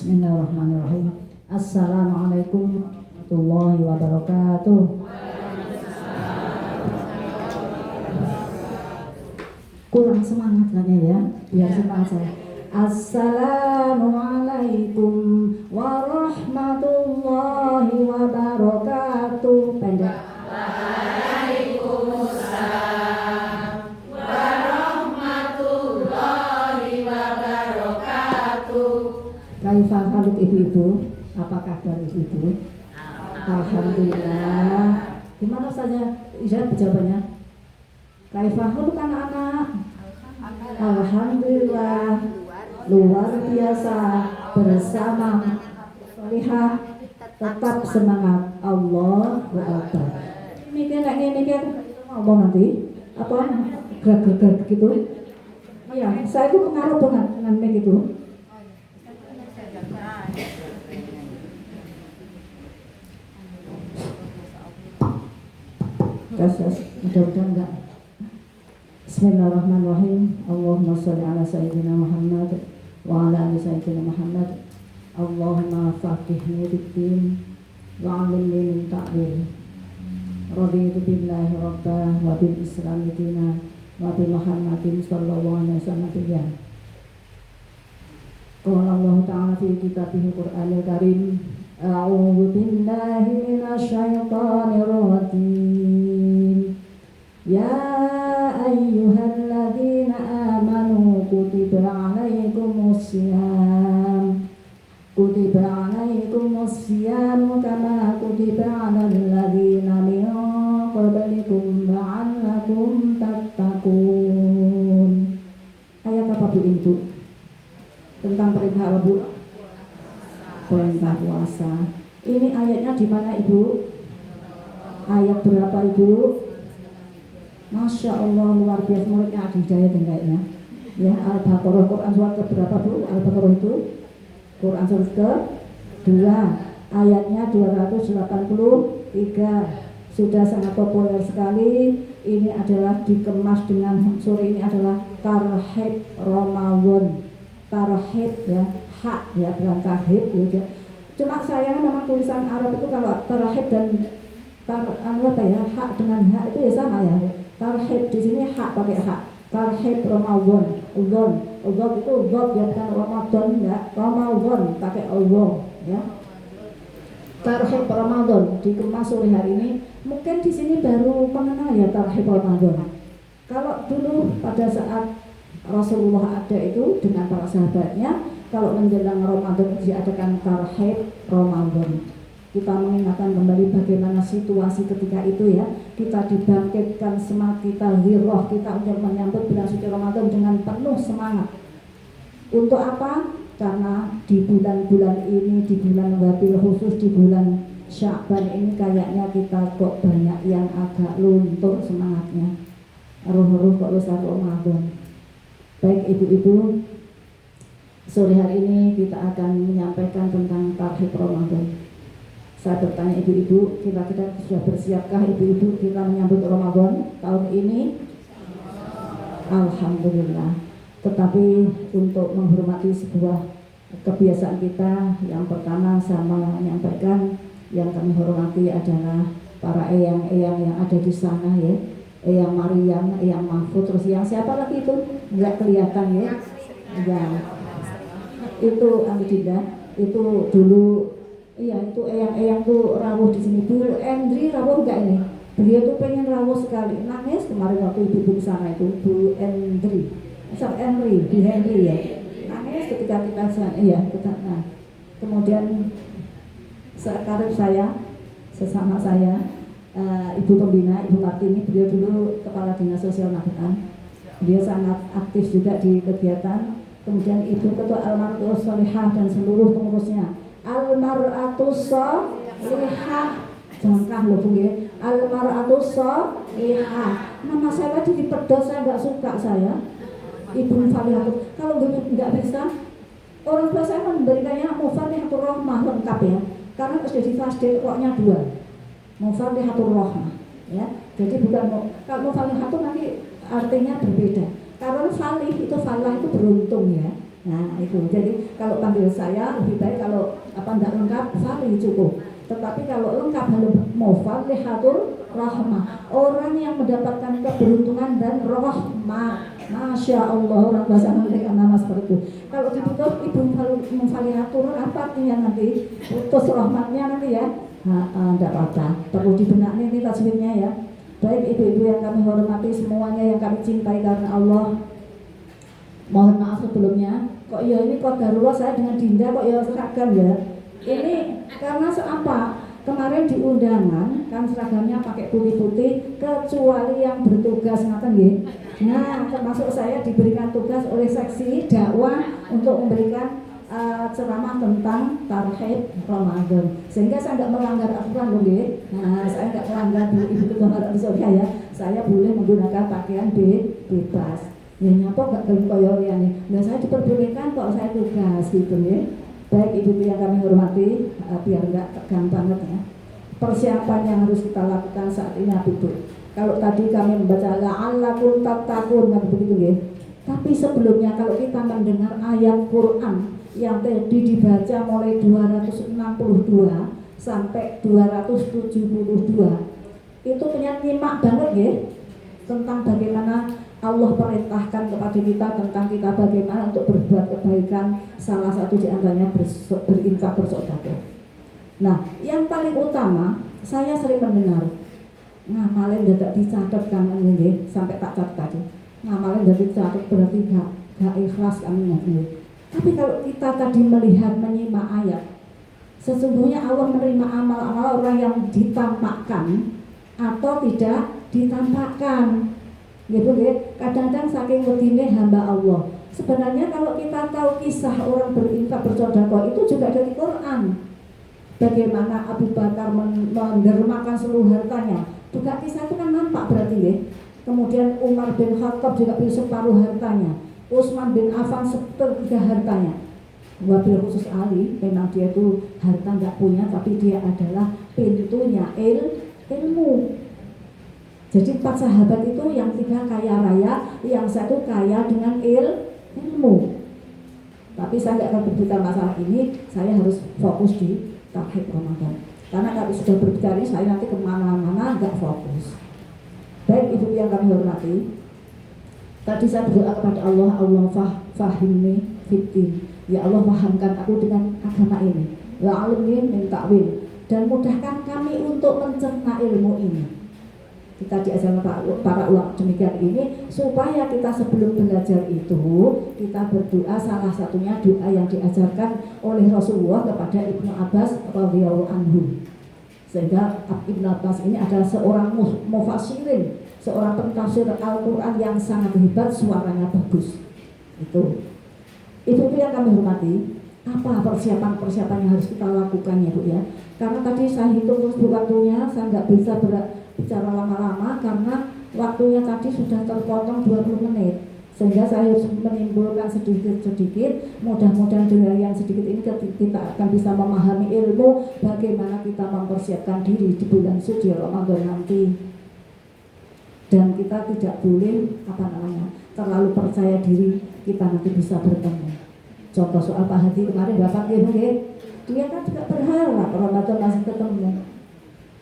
Bismillahirrahmanirrahim. Assalamualaikum warahmatullahi wabarakatuh. Kurang semangat lagi ya, biar semangat saya. Assalamualaikum warahmatullahi wabarakatuh. Pendek. Waalaikumsalam warahmatullahi wabarakatuh. Kaifah haluk ibu-ibu? Apa kabar ibu-ibu? Alhamdulillah. Gimana saja ijazah jawabannya? Kaifah haluk anak-anak? Alhamdulillah. Luar biasa. Bersama solihah. Tetap semangat. Allahu Akbar. Mikir ngomong nanti apa gerak-gerak gitu. Iya, saya itu pengaruh banget dengan mic itu. Kasas, mudah-mudahan enggak. Bismillahirrahmanirrahim. Allahumma sholli ala sayyidina Muhammad wa ala ali sayyidina Muhammad. Allahumma faqihni fid-din wa 'allimni min ta'wil. Raditu billahi rabba wa bil islami dina wa bi Muhammadin sallallahu alaihi wasallam. Qala Allah ta'ala fi kitabihil Qur'anil Karim, a'udzu billahi minasy syaithanir rajim. Ya ayyuhalladzina amanu kutiba 'alaikumus syiyam. Kutiba 'alaikumus syiyam kama kutiba 'alal ladzina min qablikum la'allakum tattaqun. Ayat apa Bu Ibu? Tentang perintah apa Bu? Perintah puasa. Ini ayatnya di mana Ibu? Ayat berapa Ibu? Masya Allah, luar biasa, muridnya Adi Hidayat kayaknya. Ya, Al-Baqarah, Quran surat ke berapa Bu? Al-Baqarah itu Quran surat ke 2, ayatnya 283. Sudah sangat populer sekali. Ini adalah dikemas dengan sore ini adalah tarhib Ramadan. Tarhib ya, hak ya, bukan tarhib ya. Cuma sayangnya memang tulisan Arab itu kalau tarhib dan hak dengan hak itu ya sama ya. Tarhib di sini hak pakai hak. Tarhib Ramadan. Udhon itu udhon ya, bukan Ramadan ya. Ramadan pakai udhon ya. Tarhib Ramadan dikemas sore hari ini. Mungkin di sini baru mengenal ya tarhib Ramadan. Kalau dulu pada saat Rasulullah ada itu dengan para sahabatnya, kalau menjelang Ramadan diadakan tarhib Ramadan. Kita mengingatkan kembali bagaimana situasi ketika itu ya. Kita dibangkitkan semangat kita, hiroh kita untuk menyambut bulan suci Ramadan dengan penuh semangat. Untuk apa? Karena di bulan-bulan ini, di bulan Wabil khusus di bulan Sya'ban ini kayaknya kita kok banyak yang agak luntur semangatnya. Roh-roh kok besar Ramadan. Baik ibu-ibu, sore hari ini kita akan menyampaikan tentang tarhib Ramadan. Saya bertanya ibu-ibu, kira-kira sudah bersiapkah ibu-ibu kita menyambut Ramadan tahun ini? Alhamdulillah. Tetapi untuk menghormati sebuah kebiasaan kita, yang pertama saya menyampaikan yang kami hormati adalah para eyang-eyang yang ada di sana ya. Eyang Maryam, Eyang Mahfud, terus yang siapa lagi itu? Enggak kelihatan ya. Ya. Itu Dinda, itu dulu. Iya, itu eyang-eyang tuh rawuh di sini. Bu Endri rawuh enggak ini? Beliau tuh pengen rawuh sekali. Nangis kemarin waktu ibu di sana itu, Bu Endri. Asal Henry, Bu Henry ya. Nangis ketika kita iya, kita nah. Kemudian sekarang saya sesama saya Ibu Pembina, Ibu Martini, beliau dulu Kepala Dinas Sosial Nabakan. Beliau sangat aktif juga di kegiatan. Kemudian Ibu Ketua Al-Mar'atus Sholihah dan seluruh pengurusnya. Al-Mar'atus Sholihah, jangkah loh Bu ya. Al-Mar'atus Sholihah. Nama saya tadi dipedot, saya nggak suka saya. Ibu Falihatul. Kalau nggak bisa, orang tua saya memberikannya Mufalihatul Rahmah lengkap ya. Karena sudah di fasdil roknya 2. Mufalihatul Rahmah ya. Jadi bukan kalau Mufalihatul nanti artinya berbeda. Karena falih itu falah itu beruntung ya. Nah itu, jadi kalau panggil saya lebih baik kalau tidak lengkap, Fali cukup. Tetapi kalau lengkap harus mufalihatul rahmah, orang yang mendapatkan keberuntungan dan rahmah. Masya Allah, orang bahasa memberikan nama seperti itu. Kalau dibutuh ibu mufalihatul apa artinya nanti? Putus rahmatnya nanti ya. Tidak apa-apa, perlu dibenahi ini tajwidnya ya. Baik ibu-ibu yang kami hormati semuanya, yang kami cintai karena Allah. Mohon maaf sebelumnya, kok ya ini kok darurat saya dengan Dinda kok ya seragam ya. Ini karena apa? Kemarin di undangan kan seragamnya pakai putih-putih kecuali yang bertugas ngaten nggih. Nah, termasuk saya diberikan tugas oleh seksi dakwah untuk memberikan ceramah tentang tarhib Ramadan. Sehingga saya tidak melanggar aturan loh nggih. Nah, saya tidak melanggar Ibu Ketua Majelis Surya ya. Saya boleh menggunakan pakaian bebas. Ya nyapa gak gelem kaya liyane. Nah saya diperbolehkan kok saya tugas gitu ya. Baik ibu yang kami hormati, biar enggak tegang banget ya. Persiapan yang harus kita lakukan saat ini ibu. Kalau tadi kami membaca la'allakum tattaqun kan begitu ya. Tapi sebelumnya kalau kita mendengar ayat Quran yang tadi dibaca mulai 262 sampai 272 itu punya nyimak banget ya tentang bagaimana Allah perintahkan kepada kita tentang kita bagaimana untuk berbuat kebaikan, salah satu di antaranya berinfak bersedekah. Nah, yang paling utama saya sering mendengar ngamalin tidak dicatat kan ini sampai tak catat tadi. Ngamalin tidak dicatat berarti gak ikhlas kan ini. Tapi kalau kita tadi melihat menyimak ayat, sesungguhnya Allah menerima amal-amal orang yang ditampakkan atau tidak ditampakkan. Gitu ya, kadang-kadang saking wedine hamba Allah. Sebenarnya kalau kita tahu kisah orang berinfak bersedekah itu juga dari Quran. Bagaimana Abu Bakar mendermakan seluruh hartanya. Juga kisah itu kan nampak berarti ya. Kemudian Umar bin Khattab juga beri separuh hartanya. Utsman bin Affan sepertiga hartanya. Wabil khusus Ali, memang dia itu harta nggak punya, tapi dia adalah pintunya ilmu. Jadi 4 sahabat itu yang 3 kaya raya, yang 1 kaya dengan ilmu. Tapi saya nggak akan berbicara masalah ini, saya harus fokus di tarhib Ramadan. Karena kalau sudah berbicara ini, saya nanti kemana-mana nggak fokus. Baik ibu yang kami hormati, tadi saya berdoa kepada Allah, Allah fahimni fitin. Ya Allah pahamkan aku dengan agama ini. Ya alimni min ta'wil. Dan mudahkan kami untuk mencerna ilmu ini. Kita diajarkan para ulama demikian ini supaya kita sebelum belajar itu kita berdoa, salah satunya doa yang diajarkan oleh Rasulullah kepada Ibnu Abbas radhiyallahu anhu. Sehingga Ibnu Abbas ini adalah seorang mufassirin, seorang pentafsir Al-Quran yang sangat hebat, suaranya bagus. Itu Ibu yang kami hormati, apa persiapan yang harus kita lakukan ya Bu ya? Karena tadi saya hitung terus waktunya, saya nggak bisa bicara lama-lama karena waktunya tadi sudah terpotong 20 menit. Sehingga saya harus menimbulkan sedikit-sedikit, mudah-mudahan dengan yang sedikit ini kita akan bisa memahami ilmu bagaimana kita mempersiapkan diri di bulan suci Ramadan nanti. Dan kita tidak boleh terlalu percaya diri kita nanti bisa bertemu. Contoh soal Pak Hadi kemarin Bapak dia kan juga berharap Ramadan masih ketemu.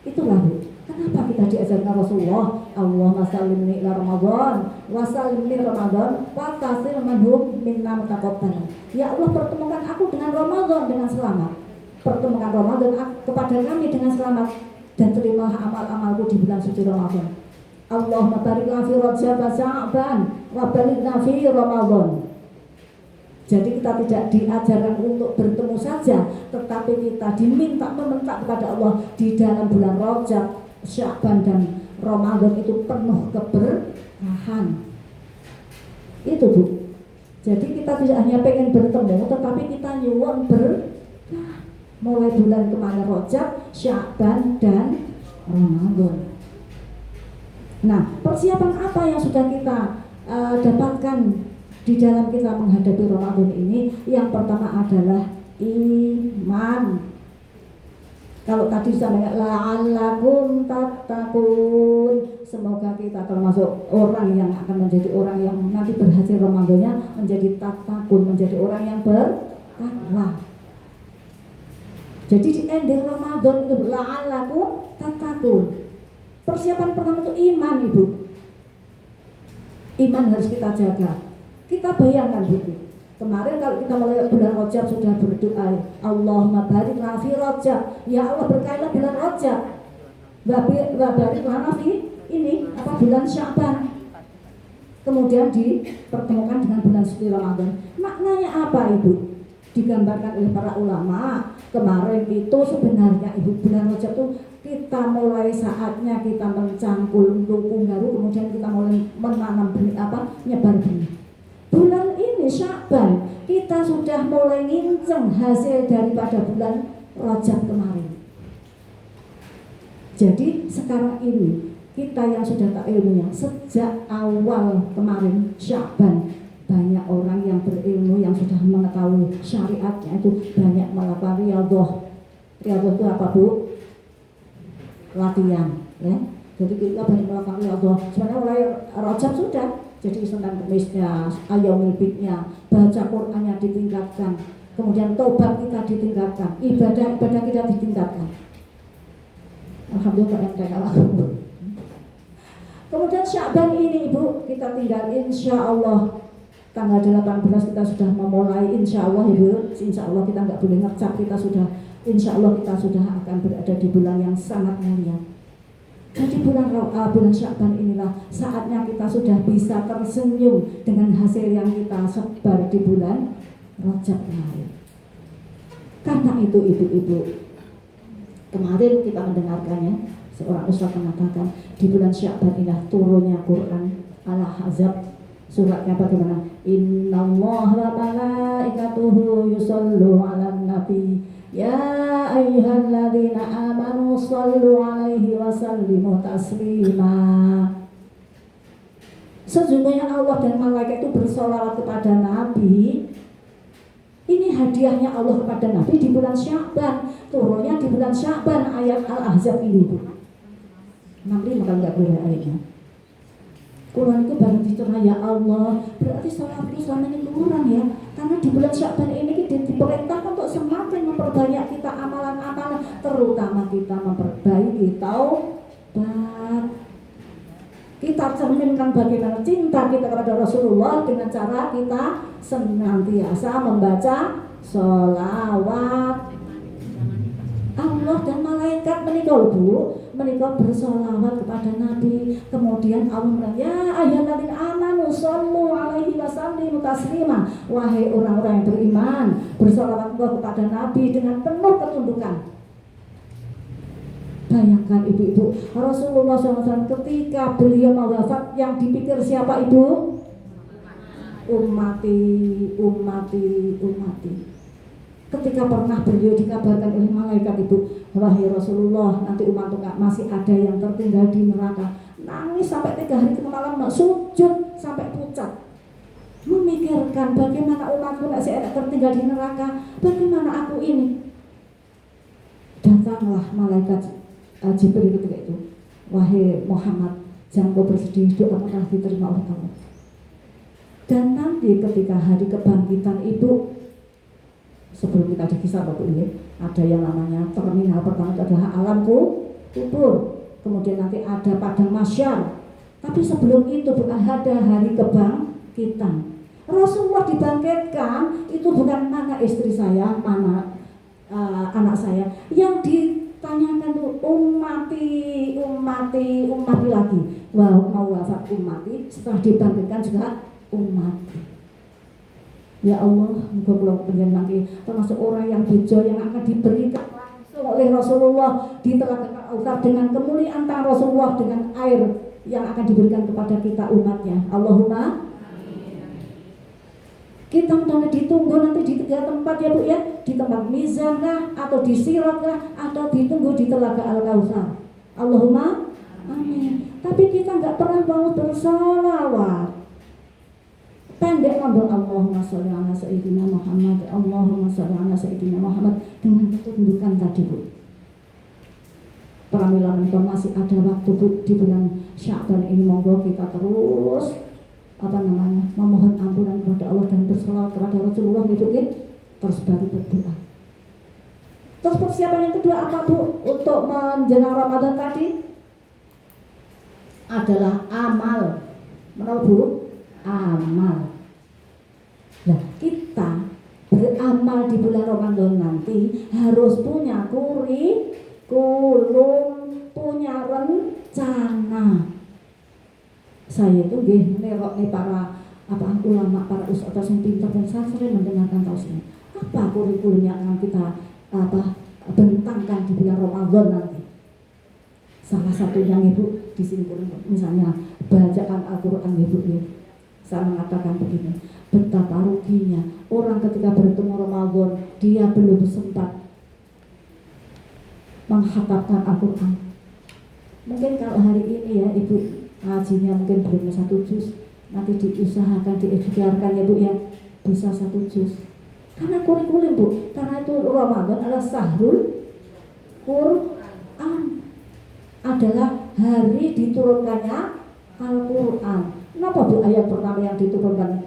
Itulah Bu, kenapa kita diajarkan Rasulullah Allahumma sallimni ila Ramadan wa sallimni Ramadan wa tasil manhum minna mutaqabbal. Ya Allah, pertemukan aku dengan Ramadan dengan selamat. Pertemukan Ramadan kepada kami dengan selamat dan terimalah amal-amalku di bulan suci Ramadan. Allahumma barik lana fi Rajab wa Sya'ban wa balighna fi Ramadan. Jadi kita tidak diajarkan untuk bertemu saja, tetapi kita diminta meminta kepada Allah di dalam bulan Rajab, Sya'ban dan Ramadan itu penuh keberkahan. Itu Bu. Jadi kita tidak hanya pengen bertemu, tetapi kita nyuwun berkah. Mulai bulan kemarin Rajab, Sya'ban dan Ramadan. Nah, persiapan apa yang sudah kita dapatkan di dalam kita menghadapi Ramadan ini? Yang pertama adalah iman. Kalau tadi saya la'allakum tattaqun, semoga kita termasuk orang yang akan menjadi orang yang nanti berhasil Ramadannya menjadi tatakun, menjadi orang yang bertakwa. Jadi di ending Ramadan itu la'allakum tatakun. Persiapan pertama itu iman, Ibu. Iman harus kita jaga. Kita bayangkan Bu, kemarin kalau kita mulai bulan Rajab sudah berdoa, Allahumma barik lana fi Rajab, ya Allah berkailah bulan Rajab, wa barik lana fi ini bulan Sya'ban. Kemudian dipertemukan dengan bulan suci Ramadan. Maknanya apa, Ibu? Digambarkan oleh para ulama kemarin itu sebenarnya, Ibu, bulan Rajab itu kita mulai saatnya kita mencangkul lukung garu, kemudian kita mulai menanam benih nyebar benih. Bulan ini Sya'ban kita sudah mulai nginceng hasil daripada bulan Rajab kemarin. Jadi sekarang ini kita yang sudah tak ilmunya sejak awal kemarin Sya'ban, banyak orang yang berilmu yang sudah mengetahui syariatnya itu banyak melakukan riyadhah. Riyadhah itu apa, Bu? Latihan, ya. Jadi kita banyak melakukan riyadhah. Sebenarnya mulai Rajab sudah. Jadi Senin Kemisnya, Yaumul Bidnya, baca Qur'annya ditingkatkan, kemudian tobat kita ditingkatkan, ibadah kita ditingkatkan. Alhamdulillah enteng. Kemudian Sya'ban ini, Ibu, kita tinggal insya Allah tanggal 18 kita sudah memulai, insya Allah, Ibu. Insya Allah kita nggak boleh ngecap, kita sudah insya Allah kita sudah akan berada di bulan yang sangat mulia. Jadi bulan Sya'ban inilah saatnya kita sudah bisa tersenyum dengan hasil yang kita sebar di bulan Rajab kemarin. Karena itu Ibu-ibu, kemarin kita mendengarkannya, seorang ustaz mengatakan di bulan Sya'ban inilah turunnya Quran Al-Ahzab. Suratnya bagaimana? Innallaha wa malaikatuhu yusallu 'alan nabi ya ayyuhalladzina amanu shallu 'alaihi wa sallimu taslima. Sesungguhnya Allah dan malaikat itu bersolawat kepada Nabi. Ini hadiahnya Allah kepada Nabi di bulan Sya'ban. Turunnya di bulan Sya'ban ayat Al-Ahzab ini, Bu. 65 kalau nggak boleh ayatnya. Quran itu baru dicerah, ya Allah, berarti sholat itu selama ini kurang ya. Karena di bulan Sya'ban ini kita diperintahkan untuk semakin memperbanyak kita amalan-amalan, terutama kita memperbaiki taubat. Kita cerminkan bagaimana cinta kita kepada Rasulullah dengan cara kita senantiasa membaca sholawat. Allah dan malaikat menikah bersolawat kepada Nabi. Kemudian Allah bilang, ya ayyuhalladzina amanu shallu 'alaihi wa sallimu taslima. Wahai orang-orang yang beriman, bersolawat kepada Nabi dengan penuh ketundukan. Bayangkan Ibu-ibu, Rasulullah SAW ketika beliau mau wafat, yang dipikir siapa, Ibu? Ummati. Ketika pernah beliau dikabarkan oleh malaikat, Ibu, wahai Rasulullah, nanti umatmu masih ada yang tertinggal di neraka. Nangis sampai 3 hari 3 malam, sujud sampai pucat, memikirkan bagaimana umatku masih ada tertinggal di neraka, bagaimana aku ini. Datanglah malaikat Jibril ketika itu, wahai Muhammad, jangan kau bersedih, doamu telah diterima oleh Allah. Dan nanti ketika hari kebangkitan, Ibu, sebelum kita dikisah Bapak ini, ada yang namanya terminal pertama itu adalah alam kubur, kemudian nanti ada padang mahsyar. Tapi sebelum itu ada hari kebangkitan. Rasulullah dibangkitkan itu bukan mana istri saya, mana anak saya. Yang ditanyakan itu ummati lagi. Mau wafat ummati, setelah dibangkitkan juga ummati. Ya Allah, moga kula panjenengan termasuk orang yang bejo yang akan diberikan langsung oleh Rasulullah di telaga Al-Kautsar dengan kemuliaan tangan Rasulullah, dengan air yang akan diberikan kepada kita umatnya. Allahumma amin. Kita mudah ditunggu nanti di 3 tempat ya Bu ya, di tempat mizan kah, atau di sirat kah, atau ditunggu di telaga Al-Kautsar. Allahumma amin. Tapi kita nggak pernah mau bersolawat. Pendek ngomong Allahumma sholli ala sayyidina Muhammad, Allahumma sholli ala sayyidina Muhammad dengan ketundukan tadi, Bu. pramila menika masih ada waktu Bu, di bulan Sya'ban ini monggo kita terus memohon ampunan kepada Allah dan berselawat kepada Rasulullah gitu ya. Terus baru berdoa. Terus persiapan yang kedua apa Bu untuk menjelang Ramadan tadi? Adalah amal. Menurut Bu, amal. Nah, kita beramal di bulan Ramadan nanti harus punya kurikulum, punya rencana. Saya itu nggih nerok nih para ulama, para ustaz yang pintar dan saya sering mendengarkan tausiah. Apa kurikulum yang akan kita bentangkan di bulan Ramadan nanti? Salah satunya Ibu di sini misalnya bacaan Al-Qur'an Ibu ya. Saya mengatakan begini, betapa ruginya orang ketika bertemu Ramadan dia belum sempat menghafalkan Al-Qur'an. Mungkin kalau hari ini ya Ibu ngajinya mungkin belum 1 juz, nanti diusahakan diikhtiarkan ya Bu ya bisa 1 juz. Karena kurikulum Bu, karena itu Ramadan adalah Syahrul Quran, adalah hari diturunkannya Al-Quran. Kenapa Bu ayat pertama yang diturunkan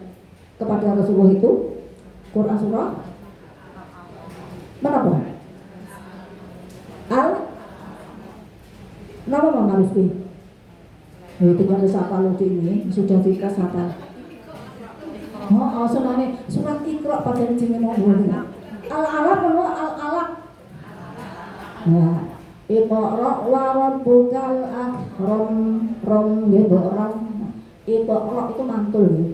kepada Rasulullah itu Quran surah mana Bu? Nama Mama Rizky. Tinggal siapa lu ini sudah dikasih apa? Sebenarnya surat Iqra pada jenenge mau Al-Alaq menurut Al-Alaq. Nah, Iqra wa rabbukal akram ya orang. Iqra itu mantul ya.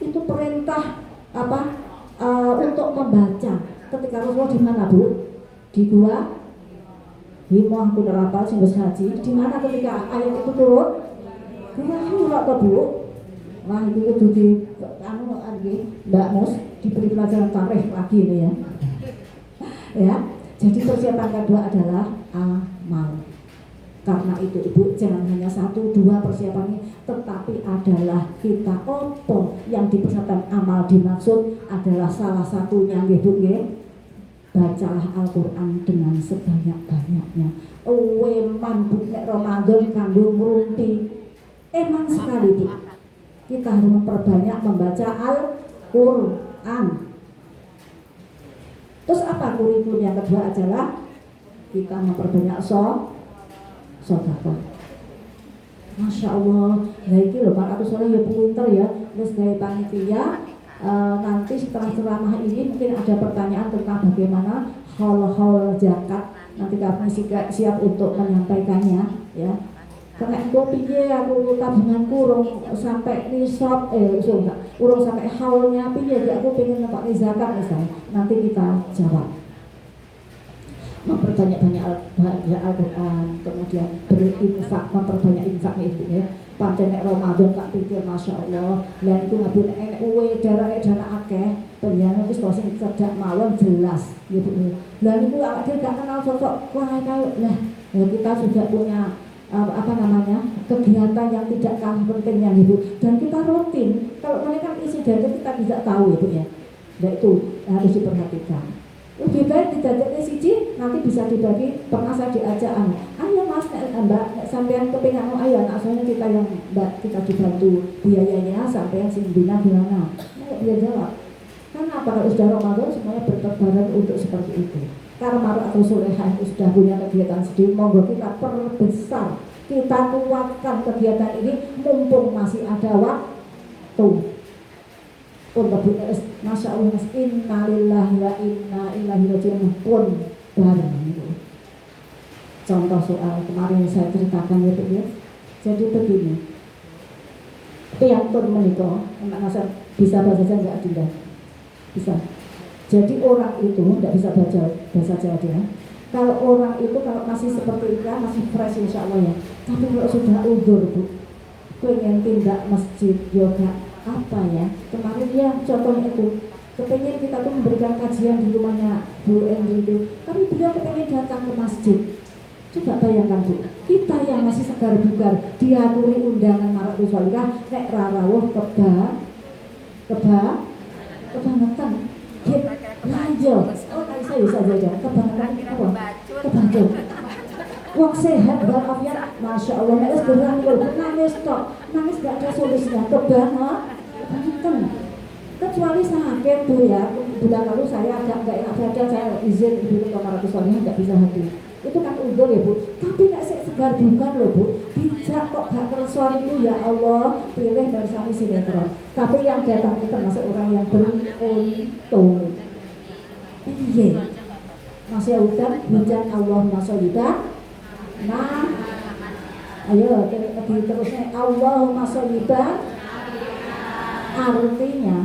Itu perintah untuk membaca. Ketika Rasulullah di mana Bu? Di gua Himah aku nerapal sing wis haji. Di mana ketika ayat itu turun? Gua ora to Bu. Wah itu kudu di Mbak Mus diberi pelajaran tarikh lagi ini ya. Ya, jadi persiapan kedua adalah amal. Karena itu Ibu jangan hanya 1-2 persiapan ini, tetapi adalah kita opo yang dipersiapkan amal dimaksud adalah salah satunya Ibu nggih. Bacalah Al-Qur'an dengan sebanyak-banyaknya. Eman Bu nek Ramadan kanggo ngrumpi. Emang sekali Bu. Kita harus memperbanyak membaca Al-Qur'an. Terus apa kurikulum yang kedua adalah kita memperbanyak sedekah. Masya Allah, nah ini loh Pak Atus Soleh ya pinter ya. Terus dari panitia nanti setelah ceramah ini mungkin ada pertanyaan tentang bagaimana hal-hal zakat. Nanti kami siap untuk menyampaikannya ya. Karena aku piye aku tabunganku urung sampai nisab urung sampai haulnya piye jadi aku pengen nempak zakat misalnya. Nanti kita jawab. Memperbanyak Al-Quran, kemudian berinfak, memperbanyak infak itu ya. Pancen nek Ramadan tak pikir Masya Allah, lan itu ngabun enek uwe dana akeh, penjana wis kok sing cerdak mawon jelas gitu. Lan itu awak dhewe gak kenal sosok wae lah. Ya kita sudah punya kegiatan yang tidak kalah pentingnya Ibu, dan kita rutin. Kalau mereka isi data kita tidak tahu Ibu ya. Nah itu harus diperhatikan. Lebih baik dijajak siji nanti bisa dibagi. Pernah saya diajak ayo Mas Mbak sampean kepengin ayo anak soalnya kita yang Mbak kita dibantu biayanya sampean sing bina gimana. Dia jawab karena para sudah Ramadan semuanya bertebaran untuk seperti itu. Karena Mar'ah Solehah itu sudah punya kegiatan sendiri, monggo kita perbesar, kita kuatkan kegiatan ini mumpung masih ada waktu. Untuk Masya Allah, innalillahi wa inna ilaihi raji'un pun bareng itu. Contoh soal kemarin saya ceritakan itu ya. Jadi begini, piantun menikah, anak saya bisa bahasa Jawa nggak tidak bisa. Jadi orang itu tidak bisa baca bahasa Jawa dia. Kalau orang itu kalau masih seperti itu masih fresh insya Allah ya. Tapi kalau sudah udur Bu, pengen tindak masjid yoga apa ya? Kemarin ya contohnya itu, kepengen kita tuh memberikan kajian di rumahnya Bu Endri itu, tapi beliau kepengen datang ke masjid. Coba bayangkan Bu, kita yang masih segar bugar diaturi undangan Mar'ah Solehah nek rarawuh kebangetan. Lanjut, saya saja kebangetan apa? Kebangetan. wong sehat walafiat, masya Allah, nek gerang nangis tok, nangis gak ada solusinya, kebanget, kecuali sakit Bu ya. Bulan lalu saya agak nggak enak badan, saya izin ibu kamar soalnya nggak bisa hadir. Itu kan udur ya Bu, tapi nggak segar bukan loh Bu, bijak kok gak kersuan itu ya Allah, pilih bersama sinetron. Tapi yang datang itu termasuk orang yang beruntung. Iya, masih hujan Allahumma sholliban. Nah, ayo terusnya Allahumma sholliban. Artinya,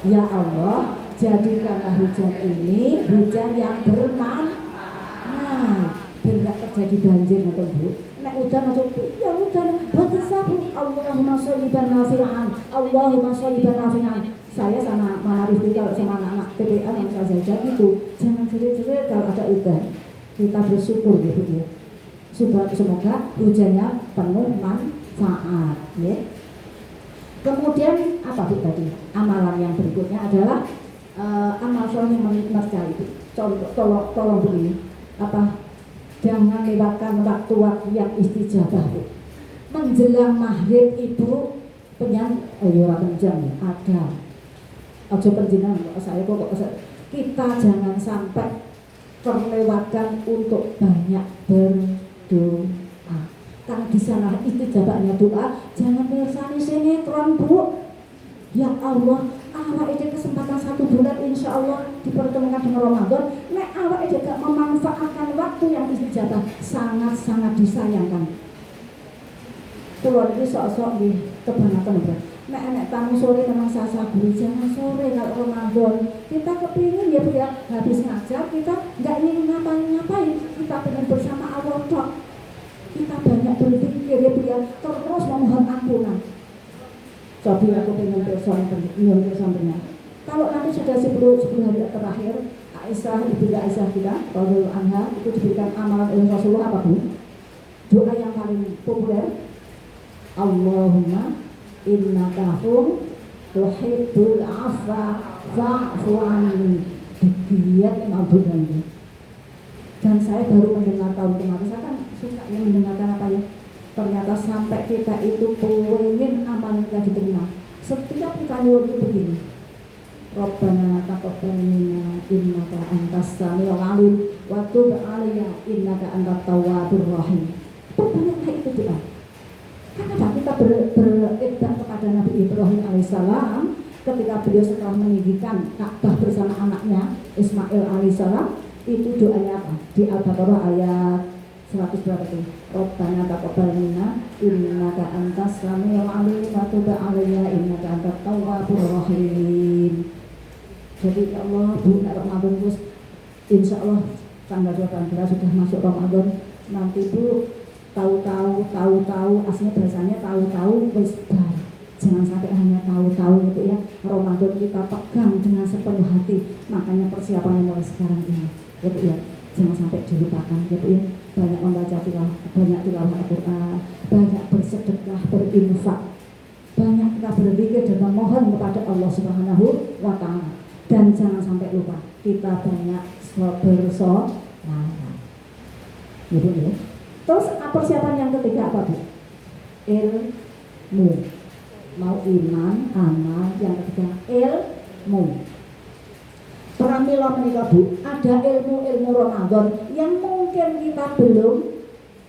ya Allah, jadikanlah hujan ini hujan yang bermanfaat. Nah, biar nggak terjadi banjir atau Bu. Nek udan atau ya udan, buat sabu. Allahumma sholliban nafi'an. Allahumma sholliban nafi'an. Saya sama Ma'arif kalau sama anak-anak TPA yang saya jaga itu jangan jerit-jerit kalau ada udan. Kita bersyukur gitu ya. Semoga hujannya penuh manfaat, ya. Kemudian apa Bu tadi? Amalan yang berikutnya adalah amal soleh merca itu. Tolong Bu ini apa? Jangan lewatkan waktu-waktu yang istijabah Bu. Menjelang maghrib Ibu ada. Ojo penjinan saya kok kita jangan sampai terlewatkan untuk banyak berdoa. Kan di sana istijabahnya doa, jangan bersani sinetron Bu. Ya Allah, awak ini kesempatan 1 bulan insya Allah dipertemukan dengan Ramadan. Nek awak ini gak memanfaatkan waktu yang istijabah, sangat-sangat disayangkan. Keluar ini sok-sok di kebanyakan Bu. Nek tamu sore memang sasa guru, jangan sore kalau Ramadan. Kita kepingin ya Bu ya, habis ngajar kita nggak ingin ngapain, kita pengen bersama Allah tok. Kita banyak berpikir ya Bu ya, terus memohon ampunan. Tapi aku pengen bersama. Kalau nanti sudah 10 hari terakhir, Aisyah, Ibu Aisyah kita, Radhiyallahu anha, itu diberikan amalan oleh Rasulullah apa Bu? Doa yang paling populer, Allahumma innaka tuhibbul afwa fa'fu anni. Digiat mabudani. Dan saya baru mendengar tahun kemarin, saya kan suka yang mendengarkan apa ya. Ternyata sampai kita itu pengen amalan kita diterima. Setiap kita nyuruh itu begini. Rabbana taqabbal minna innaka antas samiul alim wa tub 'alaina innaka antat tawwabur rahim. Perbanyaklah itu doa. Karena kita beredah kepada Nabi Ibrahim alaihissalam ketika beliau setelah meninggikan Ka'bah bersama anaknya Ismail alaihissalam, itu doanya apa? Di Al-Baqarah ayat 100 berapa itu? Rabbana taqabbal minna innaka antas samiul alim wa tub 'alaina innaka antat tawwabur rahim. Jadi ya Allah, Bu, Ramadan terus insyaallah tanggal 18 sudah masuk Ramadan. Nanti Bu tahu-tahu aslinya bahasanya tahu-tahu wis bar. Jangan sampai hanya tahu-tahu gitu ya. Ramadan kita pegang dengan sepenuh hati. Makanya persiapannya mulai sekarang ini. Ya Bu ya. Jangan sampai dilupakan ya Bu ya. Banyak membaca tilawah, banyak tilawah Al-Qur'an, banyak bersedekah, berinfak. Banyak kita berzikir dan memohon kepada Allah Subhanahu wa taala. Dan jangan sampai lupa kita banyak bersolawat. Ya Bu ya. Terus persiapan yang ketiga apa Bu? Ilmu. Mau iman, amal, yang ketiga ilmu. Pramila menika Bu, ada ilmu-ilmu Ramadan yang mungkin kita belum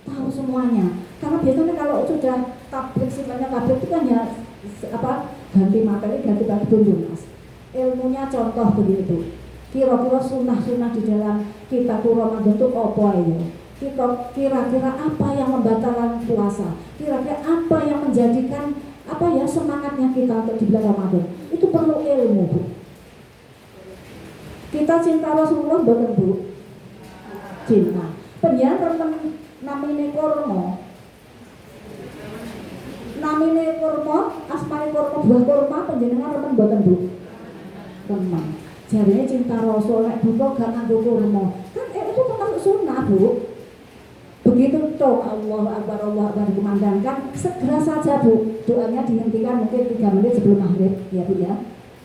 tahu semuanya. Karena biasanya kalau sudah tablik sifatnya tablik itu kan ya ganti materi, ganti bumbu Mas. Ilmunya contoh begini Bu. Kira-kira sunnah-sunnah di dalam kitab Ramadan itu apa ya? Kira-kira apa yang membatalkan puasa? Kira-kira apa yang menjadikan semangatnya kita untuk di bulan Ramadan? Itu perlu ilmu Bu. Kita cinta Rasulullah bukan Bu? Cinta. Penjara teman namine kurma. Namine kurma, asmane kurma, buah kurma penjenengan teman bukan Bu? Teman. Jadinya cinta Rasul nek buka gak nganggo kurma. Kan itu termasuk sunnah Bu. Begitu toh Allah Akbar dikumandangkan, segera saja Bu, doanya dihentikan mungkin 3 menit sebelum maghrib ya Bu ya.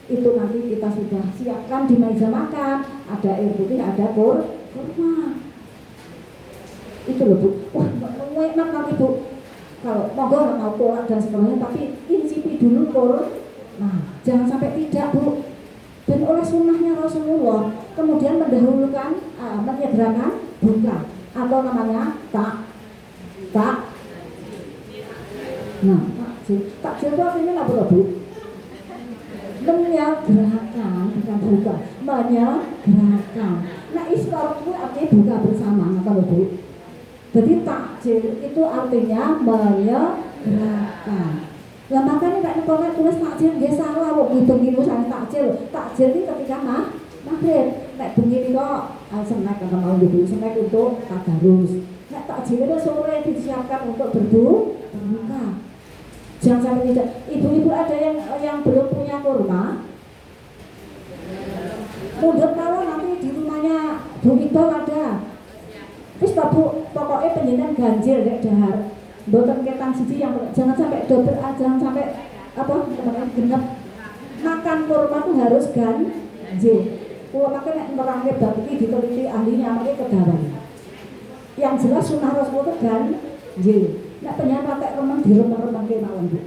Itu nanti kita sudah siapkan di meja makan, ada air putih, ada kurma. Itu loh Bu. Wah, enak nanti Bu. Kalau monggo nggak mau kolak dan sebagainya, tapi incipi dulu Pur. Nah, jangan sampai tidak Bu. Dan oleh sunnahnya Rasulullah, kemudian mendahulukan menyegerakan buka atau namanya tak. Nah, takjil itu artinya apa Bu? Menyegerakan, bukan buka, menyegerakan. Nah, iftar itu artinya buka bersama, apa Bu? Jadi takjil itu artinya menyegerakan. Lah makanya kayak kalau tulis takjil nggih salah kok bengi tulisan takjil. Takjil iki ketika maghrib. Nek bengi kok snack kan mau dulu snack untuk tadarus. Nek takjil itu sore disiapkan untuk berbuka. Jangan sampai tidak. Ibu-ibu ada yang belum punya kurma. Mundur kalau nanti di rumahnya Bu Iqbal ada. Terus Bu, pokoknya penjenengan ganjil dek dahar. Boten ketang siji yang jangan sampai double, jangan sampai apa namanya genep. Makan kurma itu harus ganjil. Kalau makanya merangkep bakti diteliti ahlinya makanya kedawan. Yang jelas sunnah Rasulullah itu ganjil. Nek penyapa tek remeng diremeng-remeng kemawon Bu.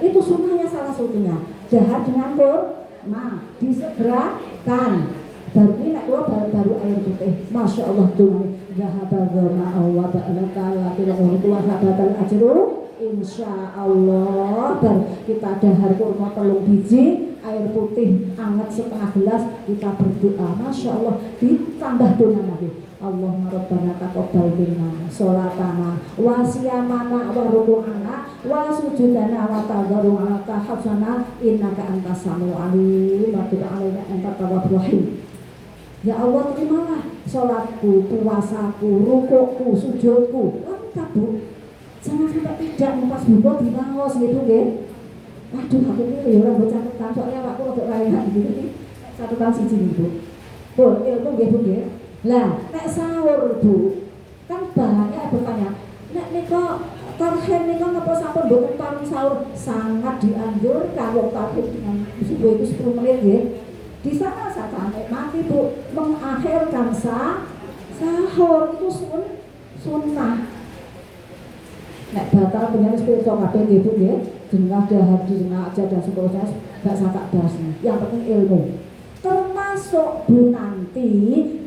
Itu sunnahnya salah satunya. Dahar dengan kurma disegerakan. Baru ini nek baru air putih. Masya Allah tuh. Zahabal ma'aw wa ba'laka la tilahu wa sabatal ajru insyaallah. Dan kita dahar kurma 3 biji, air putih anget setengah gelas, kita berdoa. Masya Allah, ditambah doa lagi. Allahumma rabbana taqabbal minna sholatana wa siyamana wa ruku'ana wa sujudana wa tadarru'ana tahafsana innaka antas samiul alim wa tub alaina anta tawwabur rahim. Ya Allah, terimalah sholatku, puasaku, rukukku, sujudku, lengkap Bu. Jangan sampai tidak pas buka di bangos gitu nggih. Aduh, aku ini ya ora mbok catetan soalnya aku rada layangan gitu. Catatan siji Bu. Bu, ilmu nggih Bu nggih. Lah, nek sahur Bu, kan banyak bertanya. Nek nika tarhim nika napa sampun mboten paring sahur? Sangat dianjurkan wong tarhim dengan subuh itu 10 menit nggih. Di sana saya sampai mati Bu, mengakhirkan sahur itu sunnah. Nek batal penyaris spiritual kabeh nggih Bu nggih, jenengah dahar jenengah aja dan seterusnya gak sakak bahas. Yang penting ilmu. Termasuk Bu nanti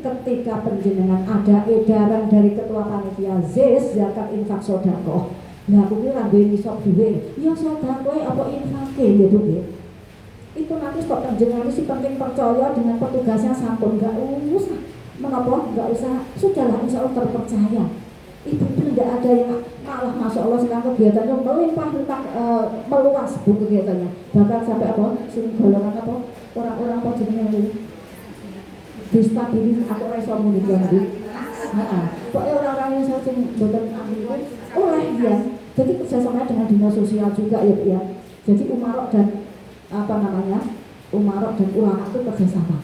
ketika penjenengan ada edaran dari ketua panitia ZIS zakat infak sedekah. Nah aku kira duwe nisab duwe, ya sedekah apa infake ya Bu nggih. Itu nanti kok penjenengan si penting percaya dengan petugasnya sampun gak usah mengapa gak usah sudahlah insya Allah terpercaya. Itu tidak ada yang malah masya Allah sekarang kegiatannya melimpah-limpah meluas Bu kegiatannya, bahkan sampai apa sing golongan apa orang-orang apa jenenge distabilis aku ora iso muni Bu. Heeh. Pokoknya orang-orang yang sing mboten ambil oleh dia. Jadi kerjasama dengan dinas sosial juga ya Bu ya. Jadi umarok dan apa namanya umarok dan ulama itu kerjasama.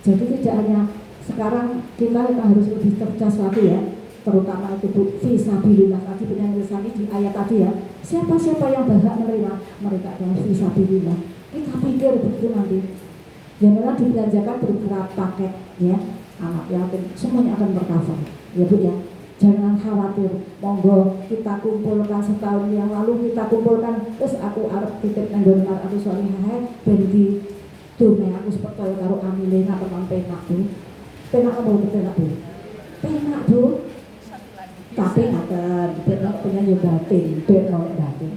Jadi tidak hanya sekarang kita harus lebih cerdas lagi ya, terutama itu Bu fisabilillah tadi penyanyi di ayat tadi ya. Siapa-siapa yang berhak menerima mereka adalah fisabilillah. Kita pikir begitu nanti. Janganlah dibelanjakan beberapa paket ya, anak yatim semuanya akan tercover ya Bu ya. Jangan khawatir, monggo kita kumpulkan setahun yang lalu kita kumpulkan terus aku arep titip nang nggon aku salihah ben di dunia aku percaya karo amilena teman penak Bu. Penak apa penak Bu? Penak Bu. Tapi ngaten penak punya yo batin, penak batin.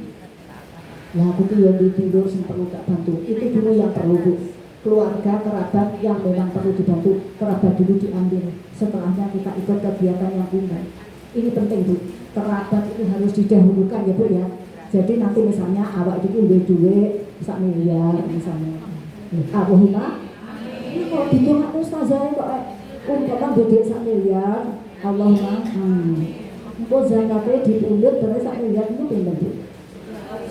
Ya aku tuh yang tidur sing perlu tak bantu. Itu dulu yang perlu Bu. Keluarga, kerabat yang memang perlu dibantu, kerabat dulu diambil. Setelahnya kita ikut kegiatan yang umum. Ini penting Bu, kerabat itu harus didahulukan ya Bu ya. Jadi nanti misalnya awak itu duwe sak miliar misalnya. Allahumma ini kalau ditunggu ustazah kok umpama duwe sak miliar, Allahumma kok zakatnya dipundhut berarti sak miliar itu pinten Bu?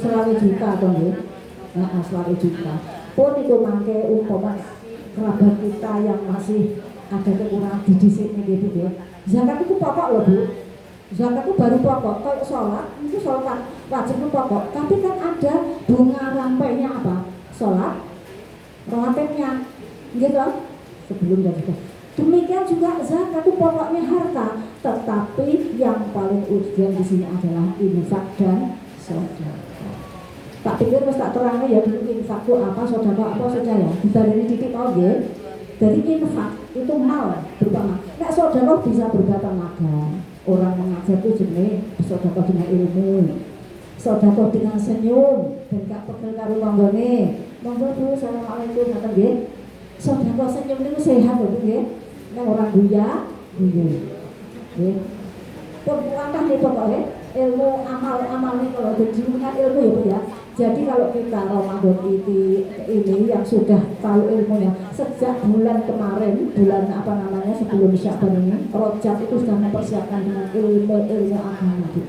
100 juta atau nggih? Nah, 100 juta. Pun itu mangke umpama kerabat kita yang masih ada kekurangan di disiknya gitu ya. Zakat itu pokok loh Bu. Zakat itu baru pokok. Kayak sholat itu sholat wajib itu pokok. Tapi kan ada bunga rampainya apa? Sholat, rawatibnya, gitu. Sebelum dan juga. Demikian juga zakat itu pokoknya harta. Tetapi yang paling urgen di sini adalah infak dan sedekah. Tak pikir wis tak terangno ya dulu infak itu apa, sedekah apa saja ya. Dibareni titik mau nggih. Dari infak itu mal berupa mal. Nek sedekah bisa berupa tenaga. Orang mengajar itu jenenge sedekah dengan ilmu. Sedekah dengan senyum dan gak pegel karo tanggane. Monggo Bu, assalamualaikum ngoten nggih. Sedekah senyum niku sehat lho nggih. Nek orang guya, nggih. Nggih. Perbuatan itu pokoknya ilmu amal nih kalau dengan ilmu ya Bu ya. Jadi kalau kita Ramadan ini yang sudah tahu ilmunya sejak bulan kemarin, bulan apa namanya sebelum Sya'ban ini, Rajab itu sudah mempersiapkan dengan ilmu agama Bu.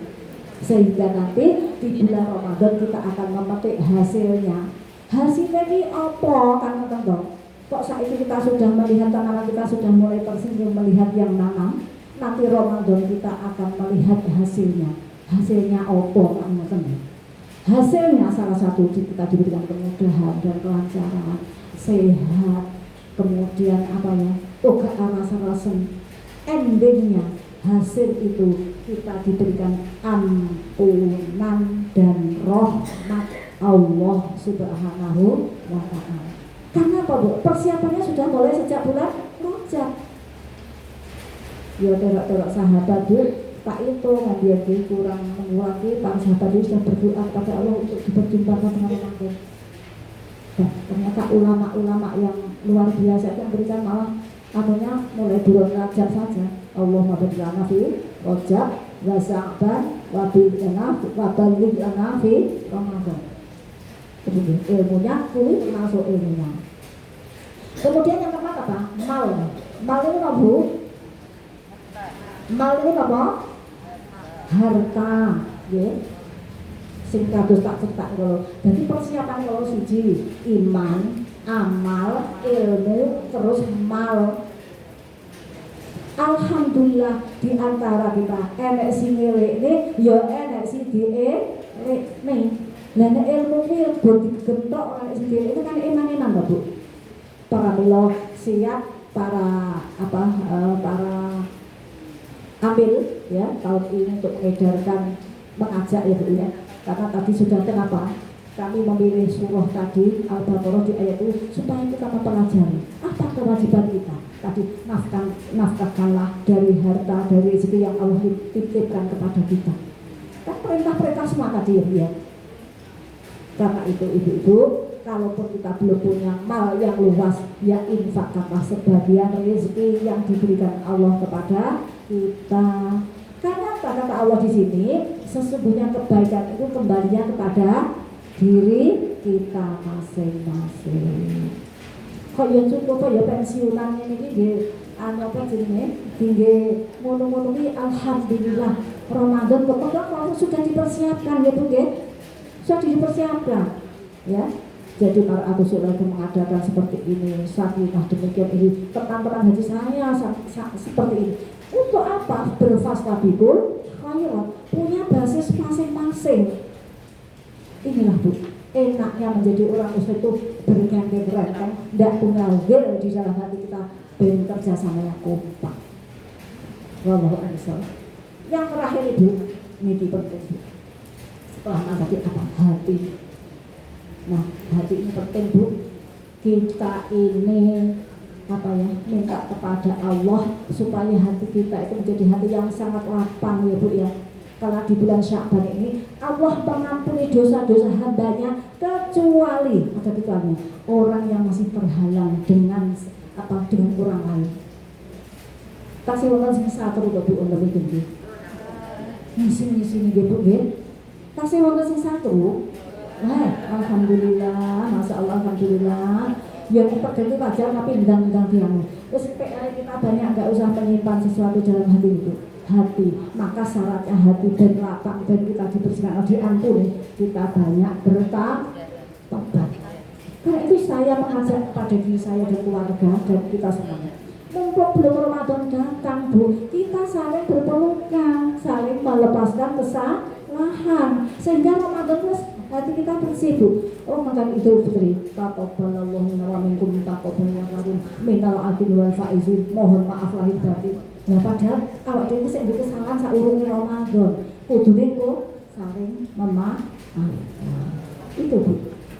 Sehingga nanti di bulan Ramadan kita akan memetik hasilnya. Hasilnya ini apa kan teman-teman? Kok saat ini kita sudah melihat tanaman kita sudah mulai tersenyum melihat yang nanam. Nanti Ramadan kita akan melihat hasilnya. Hasilnya apa teman-teman? Hasilnya salah satu kita diberikan kemudahan dan kelancaran, sehat, kemudian apa ya, gak rasa-rasa. Endingnya hasil itu kita diberikan ampunan dan rahmat Allah Subhanahu wa Ta'ala. Karena apa Bu? Persiapannya sudah mulai sejak bulan Rajab. Ya terok-terok sahabat Bu, tak itu ngambil kurang mengurangi, para sahabat itu sudah berdoa kepada Allah untuk diperjumpakan dengan Ramadan. Dan ternyata ulama-ulama yang luar biasa itu memberikan malah anunya mulai bulan Rajab saja. Allahumma barik lana fi Rajab wa Sya'ban wa baligh lana fi Ramadan. Kemudian ilmunya kuwi termasuk ilmunya. Kemudian yang keempat apa? Mal. Mal itu apa Bu? Mal itu apa? Harta, ya. Sing kados tak cetak kalau. Jadi persiapan kalau siji iman, amal, ilmu, terus mal. Alhamdulillah di antara kita enek sing ngelekne, ya enek sing dielekne. Lah nek ilmu ki rego digentok ora sing dielekne kan iman-iman to, Bu. Para mila siap para para ambil ya tahun ini untuk mengedarkan mengajak ya Bu ya. Karena tadi sudah kenapa kami memilih surah tadi Al-Baqarah di ayat itu supaya kita mempelajari apa kewajiban kita. Tadi nafkahkanlah dari harta, dari rezeki yang Allah titipkan kepada kita. Kan perintah-perintah semua tadi ya Bu ya. Karena itu ibu-ibu, kalaupun kita belum punya mal yang luas, ya infakkanlah sebagian rezeki yang diberikan Allah kepada kita. Karena kata Allah di sini, sesungguhnya kebaikan itu kembalinya kepada diri kita masing-masing. Kok ya cukup kok ya pensiunan ini nggih apa jenenge tinggi ngono-ngono iki alhamdulillah Ramadan pokoknya sudah dipersiapkan ya Bu nggih. Sudah dipersiapkan ya. Jadi kalau aku sudah mengadakan seperti ini, sakinah demikian ini, teman-teman haji saya seperti ini. Untuk apa? Berfastabikul khairat, punya basis masing-masing. Inilah Bu, enaknya menjadi orang muslim itu bergandeng renteng, tidak punya gel di dalam hati kita, ben kerja sama yang kompak. Wallahu a'lam. Yang terakhir Ibu, ini penting. Setelah tadi apa? Hati. Nah, hati ini penting Bu. Kita ini apa ya? Minta kepada Allah supaya hati kita itu menjadi hati yang sangat lapang ya Bu ya. Kalau di bulan Sya'ban ini Allah mengampuni dosa-dosa hambanya kecuali orang yang masih terhalang dengan orang lain. Kasih wonten sing satu kok Bu untuk iki. Ngisi-ngisi nggih Bu nggih. Kasih wonten sing satu. Alhamdulillah, masya Allah, alhamdulillah. Yang pegang wajar tapi endang-endang tiang. Terus PR kita banyak nggak usah menyimpan sesuatu dalam hati itu. Hati, maka syaratnya hati dan lapang dan kita dibersihkan, diampuni, kita banyak bertobat. Karena itu saya mengajak kepada diri saya dan keluarga dan kita semuanya. Mumpung belum Ramadan datang Bu, kita saling berpelukan, saling melepaskan kesalahan sehingga Ramadan hati kita bersih Bu. Oh makan Idul Fitri, taqabbalallahu minna wa minkum taqabbalallahu minal adil wal faizin. Mohon maaf lahir batin. Nah padahal awak dhewe sing duwe kesalahan saurunge Ramadan kudune kok saling memaafkan. Itu Bu,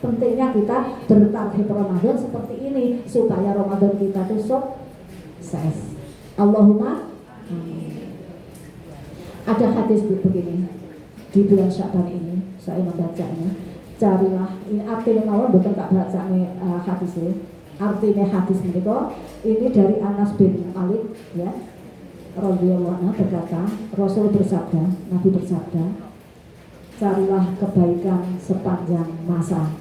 pentingnya kita bertarhib Ramadan seperti ini supaya Ramadan kita itu sukses. Allahumma amin. Ada hadis begini di bulan Sya'ban ini saya membacanya. Carilah ini artinya mawon bukan tak bacane hadisnya. Artinya hadis ini dari Anas bin Malik ya. Radhiyallahu anhu berkata, Rasul bersabda, Nabi bersabda, carilah kebaikan sepanjang masa.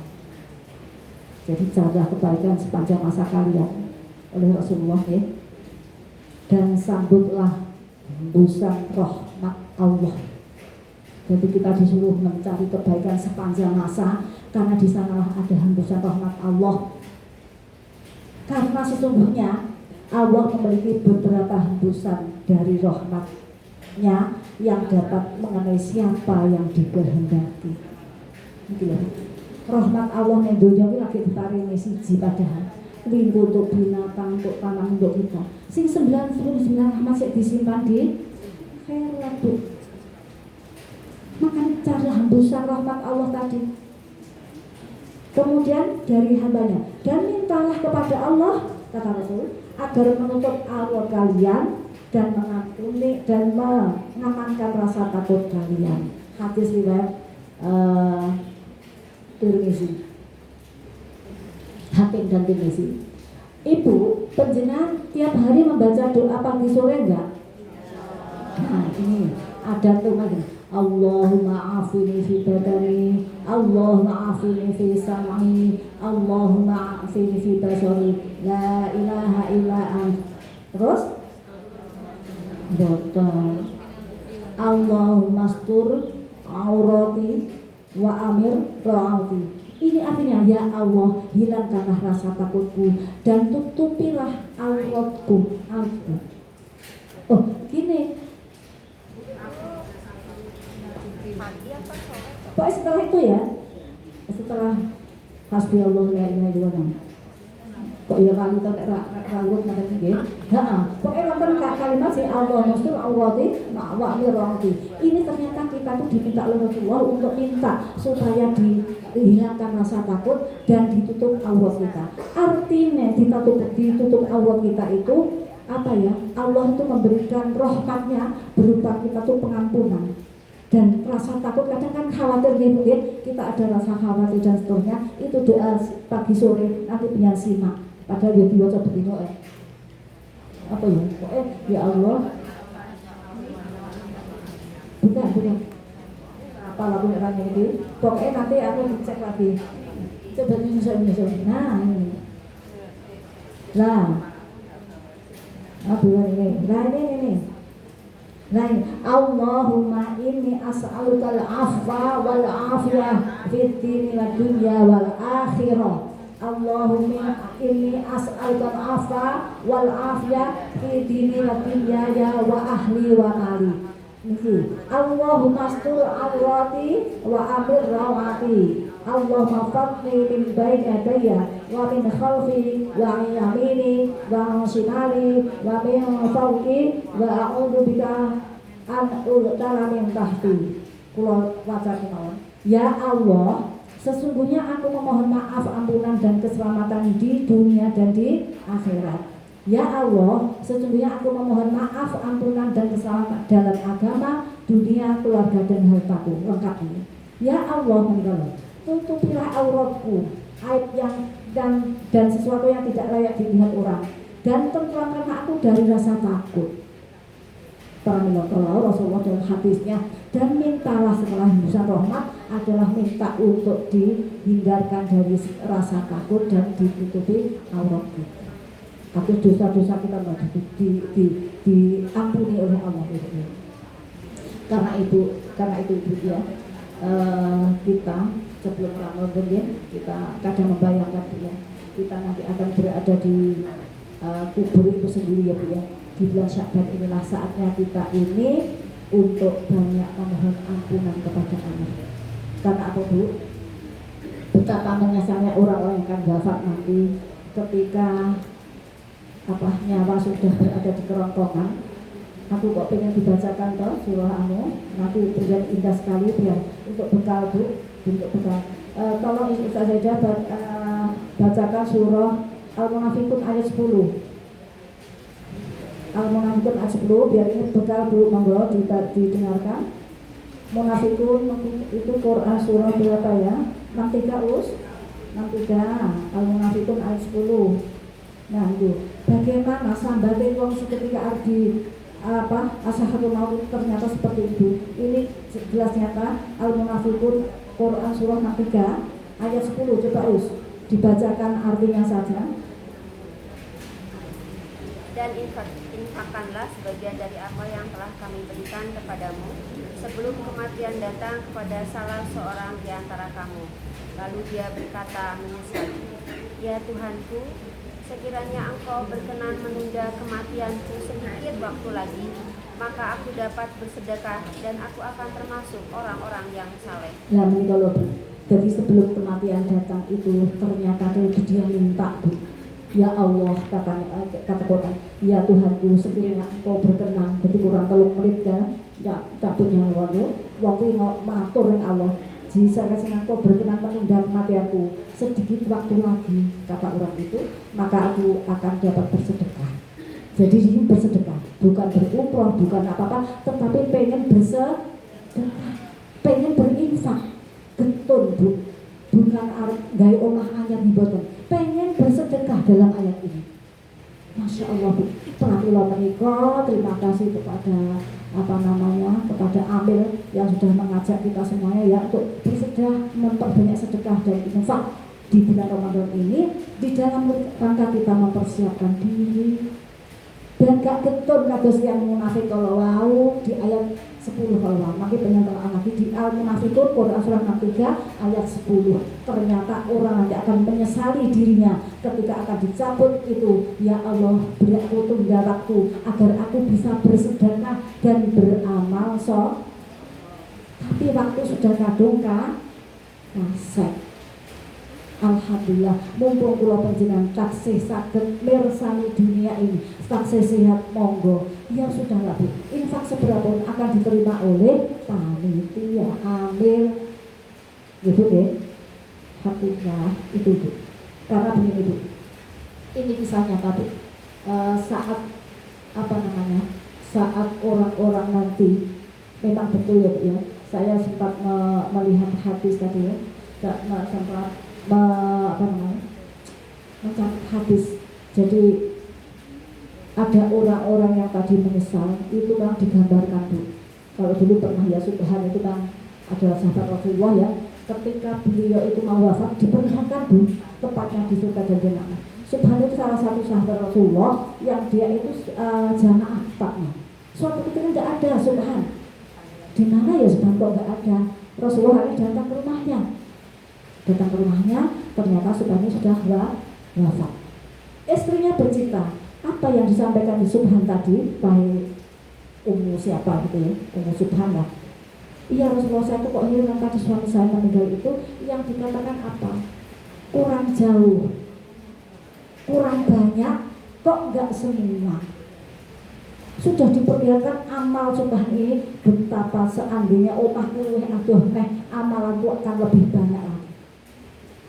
Jadi carilah kebaikan sepanjang masa kalian oleh Rasulullah ya. Dan sambutlah hembusan rahmat Allah. Jadi kita disuruh mencari kebaikan sepanjang masa karena di sanalah ada hembusan rahmat Allah. Karena sesungguhnya Allah memiliki beberapa hembusan dari rahmat-Nya yang dapat mengenai siapa yang dikehendaki. Gitu loh. Rahmat Allah yang dunia ini lagi diparingi siji padahal. Lingkup untuk binatang, untuk tanah, untuk kita. Sing 99 rahmat yang disimpan di akhirat Bu. Makanya carilah hembusan rahmat Allah tadi. Kemudian dari hambanya, dan mintalah kepada Allah, kata Rasul, agar menutup aurat kalian dan mengampuni dan mengamankan rasa takut kalian. Hadis riwayat Tirmizi, Hakim dan Tirmizi. Ibu, penjenengan tiap hari membaca doa pagi sore enggak? Nah ini ada tuh lagi. Allahumma afini fi badani, Allahumma afini fi sam'i, Allahumma afini fi basari, la ilaha illa ant. Terus boten Allahumma astur aurati wa amir ra'ati. Ini artinya ya Allah, hilangkanlah rasa takutku dan tutupilah auratku. Oh gini. Pokoknya setelah itu ya, setelah hasbi Allah la ilaha illallah. Kok ya kali to nek rawuh ngoten nggih. Heeh. Pokoke wonten kalimat si Allah mustul awati wa mirati. Ini ternyata kita tuh diminta oleh Rasulullah untuk minta supaya dihilangkan rasa takut dan ditutup aurat kita. Artinya ditutup aurat kita itu apa ya? Allah itu memberikan rahmatnya berupa kita tuh pengampunan. Dan rasa takut kadang kan khawatir nih kita ada rasa khawatir dan seterusnya, itu doa pagi sore nanti punya simak padahal dia diwaca begini apa ya ya Allah bukan apa lagu nerangnya ini pokoknya nanti aku cek lagi coba nyusul nah ini lah ini lain Allahumma inni as'alukal afwa wal afiyah fid dini wad dunya wal akhirah. Allahumma inni as'alukal afwa wal afiyah fid dini wad dunya wa ahli wa mali. Niki Allahumma astur awrati wa amir rawati. Allahumma fadni min baini yadayya wa min khalfi wa min yamini wa min shimali wa min fawqi wa a'udzu bika an ughtala min tahti. Kula wacake mawon. Ya Allah, sesungguhnya aku memohon maaf, ampunan dan keselamatan di dunia dan di akhirat. Ya Allah, sesungguhnya aku memohon maaf, ampunan dan keselamatan dalam agama, dunia, keluarga dan hartaku. Lengkap ini. Ya Allah, tutupilah auratku, aib yang dan sesuatu yang tidak layak dilihat orang, dan tentramkanlah aku dari rasa takut. Para kalau Rasulullah dalam hadisnya, dan mintalah setelah hembusan rahmat adalah minta untuk dihindarkan dari rasa takut dan ditutupi aurat kita. Tapi dosa-dosa kita diampuni oleh Allah itu. Karena itu ibu ya, kita sebelum Ramadan ya, kita kadang membayangkan ya, kita nanti akan berada di kubur itu sendiri ya Bu ya. Di bulan Sya'ban inilah saatnya kita ini untuk banyak memohon ampunan kepada Allah. Karena apa Bu? Betapa menyesalnya orang-orang yang akan wafat nanti ketika nyawa sudah berada di kerongkongan, Aku kok pengen dibacakan toh surah Anu, nanti terlihat indah sekali biar untuk bekal Bu, untuk bekal. Tolong Ustaz saja bacakan surah Al-Munafiqun ayat 10. Al-Munafiqun ayat 10 biar ini bekal Bu, monggo didengarkan. Munafiqun itu Quran surah berapa ya? 63 Us? 63. Al-Munafiqun ayat 10. Nah itu bagaimana sambatin wong seketika ardi ashabatul maut ternyata seperti itu. Ini jelas nyata. Al-Munafiqun Quran surah 63 ayat 10. Coba Us dibacakan artinya saja. Dan infakkanlah sebagian dari apa yang telah kami berikan kepadamu sebelum kematian datang kepada salah seorang di antara kamu. Lalu dia berkata menyesali, ya Tuhanku, sekiranya engkau berkenan menunda kematianku sedikit waktu lagi, maka aku dapat bersedekah dan aku akan termasuk orang-orang yang saleh. Nah, kalau jadi sebelum kematian datang itu ternyata dia minta, Bu. Ya Allah, kata Quran, ya Tuhanku, sekiranya engkau berkenan, jadi kurang 3 menit kan, ya tak punya waktu matur yang Allah. Jika engkau berkenan menunda kematianku sedikit waktu lagi, kata orang itu, maka aku akan dapat bersedekah. Jadi ini bersedekah, bukan berumroh, bukan apa-apa, tetapi pengen bersedekah, pengen berinfak, getun Bu, bukan gaya omah anyar diboten, pengen bersedekah dalam ayat ini. Masya Allah Bu, pramila menika terima kasih kepada kepada Amil yang sudah mengajak kita semuanya ya untuk bersedekah, memperbanyak sedekah dan infak di bulan Ramadan ini di dalam rangka kita mempersiapkan diri dan gak getun kados yang munafik kalau wau di ayat 10 kalau wau makin penyentuhan lagi di Al-Munafiqun Quran surah 63 ayat 10. Ternyata orang nanti akan menyesali dirinya ketika akan dicabut itu. Ya Allah, beri aku tunda waktu agar aku bisa bersedekah dan beramal tapi waktu sudah kadung kasek. Alhamdulillah, mumpung kula panjenengan taksih saged mirsani dunia ini, taksih sehat monggo. Ya sudahlah Bu, infak seberapapun akan diterima oleh panitia amil. Gitu deh, hakikatnya itu Bu. Karena begini Bu, ini kisah nyata Bu. Saat saat orang-orang nanti memang betul ya Bu ya. Saya sempat melihat hadis tadi ya, sempat mencatat hadis. Jadi ada orang-orang yang tadi menyesal itu kan digambarkan Bu. Kalau dulu pernah ya Subhan itu kan adalah sahabat Rasulullah ya, ketika beliau itu mau wafat diperlihatkan Bu tepatnya di surga dan jannah. Subhan itu salah satu sahabat Rasulullah yang dia itu jamaah Fatnya. Suatu ketika tidak ada Subhan. Di mana ya Subhan kok nggak ada? Rasulullah ini datang ke rumahnya. Ternyata Subhan sudah wafat. Istrinya bercerita apa yang disampaikan di Subhan tadi, baik Ummu siapa gitu ya, Ummu Subhan lah. Iya Rasulullah, saya itu kok hilang tadi suami saya meninggal itu, yang dikatakan apa? Kurang jauh, kurang banyak, kok nggak semua. Sudah diperlihatkan amal Subhan ini betapa seandainya omahku amalanku akan lebih banyak lagi.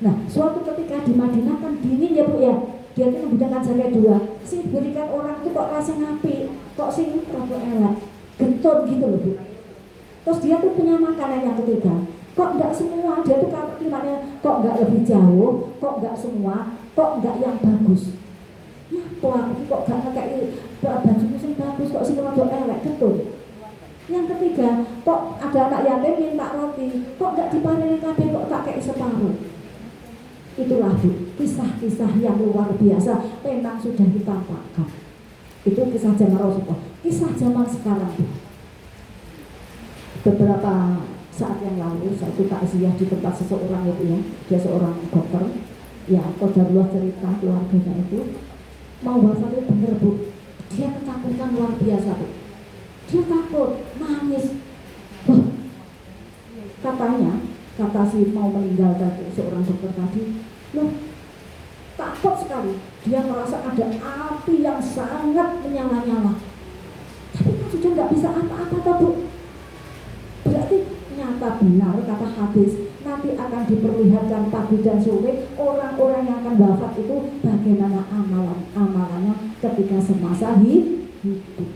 Nah, suatu ketika di Madinah kan dingin ya Bu ya, dia itu menggunakan jaket 2. Sing berikan orang itu kok rasa ngapi, kok sing rada elek, getun gitu loh Bu. Terus dia tuh punya makanan yang ketiga, kok enggak semua, dia tuh kalimatnya kok enggak lebih jauh, kok enggak semua, kok enggak yang bagus. Ya, kok enggak kayak baju sing bagus, kok sing rada elek, getun. Yang ketiga, kok ada anak yatim minta roti, kok enggak diparini kabeh, kok tak kayak separuh. Itulah Bu, kisah-kisah yang luar biasa memang sudah ditampakkan. Itu kisah zaman Rasulullah. Kisah zaman sekarang Bu, beberapa saat yang lalu saya itu takziah di tempat seseorang itu ya, dia seorang dokter ya, qadarullah cerita keluarganya itu mau wafat itu bener Bu, dia ketakutan luar biasa Bu, dia takut, nangis. Wah, katanya kata si mau meninggal tadi, seorang dokter tadi, loh takut sekali, dia merasa ada api yang sangat menyala-nyala, tapi kan bisa apa-apa toh Bu. Berarti nyata benar kata hadis, nanti akan diperlihatkan pagi dan sore orang-orang yang akan wafat itu bagaimana amalannya ketika semasa hidup.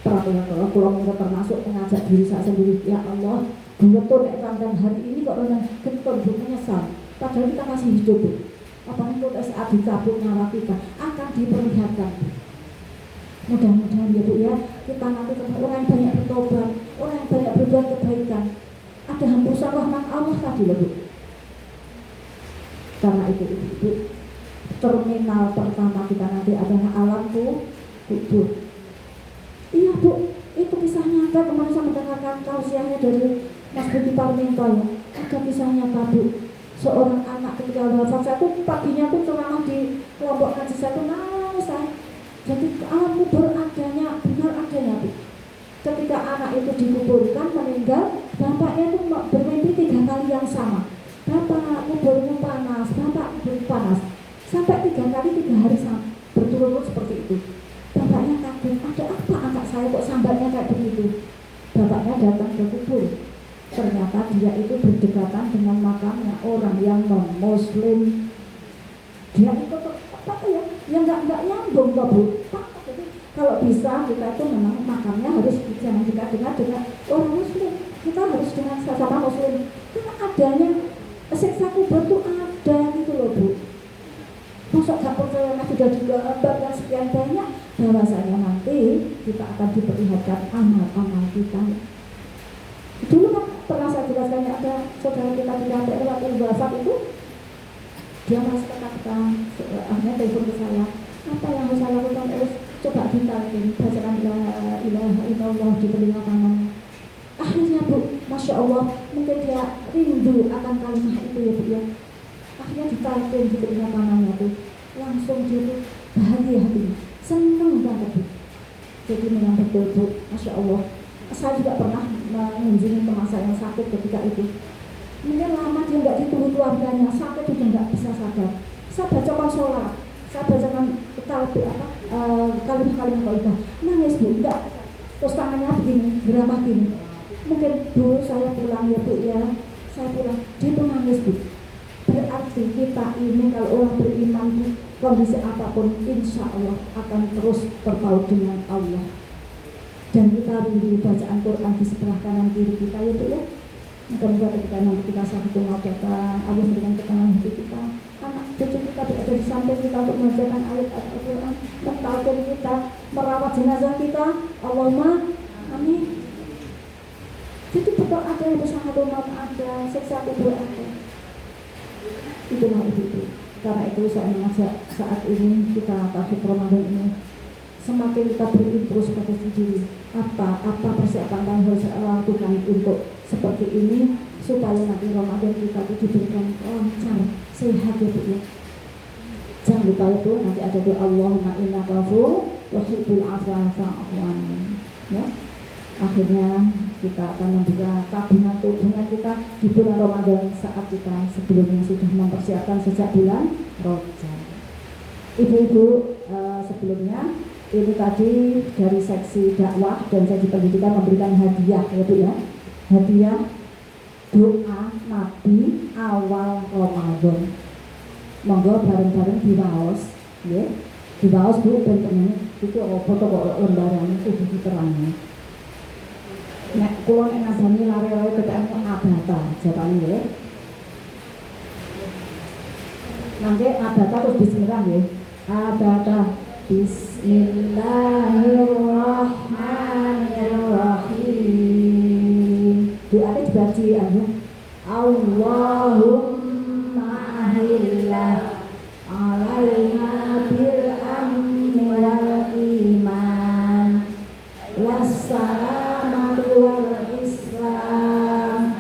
Kalau kita termasuk mengajak diri saya sendiri, ya Allah, betul nek kandang hari ini kok orang getol Bu menyesal. Padahal kita masih hidup Bu. Apalagi kalau saat dicabut nyawa kita akan diperlihatkan. Mudah-mudahan ya Bu ya, kita nanti ketemu orang yang banyak bertobat, orang yang banyak berbuat kebaikan. Ada hembusan rahmat Allah tadi loh Bu. Karena itu Bu, terminal pertama kita nanti adalah alam kubur. Iya Bu, itu kisah nyata. Kemarin saya mendengarkan tausiahnya dari Mas Budi Parminto ya. Ada kisah nyata Bu, seorang anak ketika wafat, saya tuh paginya tuh ceramah di kelompok ngaji saya tuh nangis saya. Jadi alam kubur adanya, benar adanya Bu. Ketika anak itu dikuburkan meninggal, bapaknya itu bermimpi 3 kali yang sama. Bapak, kuburmu panas, bapak kuburmu panas. Sampai 3 kali 3 hari berturut-turut seperti itu. Bapaknya kaget, ada apa anak saya kok sambatnya kayak begitu? Bapaknya datang ke kubur. Ternyata dia itu berdekatan dengan makamnya orang yang non-muslim. Dia itu apa ya? Yang nggak nyambung kok Bu. Jadi kalau bisa kita itu memang makamnya harus jangan dekat dengan orang muslim. Kita harus dengan sesama muslim. Karena adanya siksa kubur itu ada gitu loh Bu. Masa gak percaya sudah digambar dan sekian banyak, bahwasanya nanti kita akan diperlihatkan amal-amal kita. Dulu kan pernah saya jelaskan ada saudara kita di KPR waktu wafat itu, dia masih katakan, akhirnya telepon ke saya, apa yang harus saya lakukan? Terus coba ditalkin, bacakan la ilaha illallah di telinga kanannya. Akhirnya Bu, Masya Allah, mungkin dia rindu akan kalimat itu ya Bu ya. Akhirnya ditalkin di telinga kanannya tuh, langsung dia tuh bahagia hatinya, seneng banget Bu. Jadi memang betul Bu, Masya Allah. Saya juga pernah mengunjungi teman saya yang sakit ketika itu. Mungkin lama dia nggak ditunggu keluarganya, sakit udah nggak bisa sadar. Saya bacakan sholat, saya bacakan kalimat-kalimat tauhid, nangis Bu, enggak. Terus tangannya begini, geramah gini. Mungkin Bu, saya pulang ya Bu ya, saya pulang. Dia tuh nangis Bu. Berarti kita ini kalau orang beriman Bu, kondisi apapun, insya Allah akan terus berpaut dengan Allah. Dan kita rindu bacaan Quran di sebelah kanan kiri kita ya Bu ya. Moga-moga ketika nanti kita sakit mau datang, Allah memberikan ketenangan hati kita. Anak cucu kita berada di samping kita untuk mengajarkan ayat Al-Quran, mentalkan kita, merawat jenazah kita. Allahumma amin. Jadi betul ada yang bersama umat ada, siksa kubur ada. Itulah itu. Karena itu saya mengajak saat ini kita tajuk Ramadan ini semakin kita berintrospeksi diri apa persiapan yang harus saya lakukan untuk seperti ini supaya nanti Ramadan kita itu diberikan lancar, sehat ya Bu ya. Jangan lupa itu nanti ada doa Allahumma inna ghafur wa tuhibbul afwa fa'fu anni ya. Akhirnya kita akan membuka tabungan kita di bulan Ramadan saat kita sebelumnya sudah mempersiapkan sejak bulan Rajab. Ibu-ibu sebelumnya ini tadi dari seksi dakwah dan seksi pendidikan memberikan hadiah ya Bu ya. Hadiah doa Nabi awal Ramadan. Monggo bareng-bareng diwaos ya. Diwaos Bu ben temen itu foto kok lembaran itu diterangi. Nek kula nek ngabani lare-lare ketemu abata jatane nggih. Nanti abata terus bismillah nggih. Abata Bismillahirrahmanirrahim. Doanya dibaca ya. Allahumma ahillah alaina bil amni wal iman wassalamatu wal islam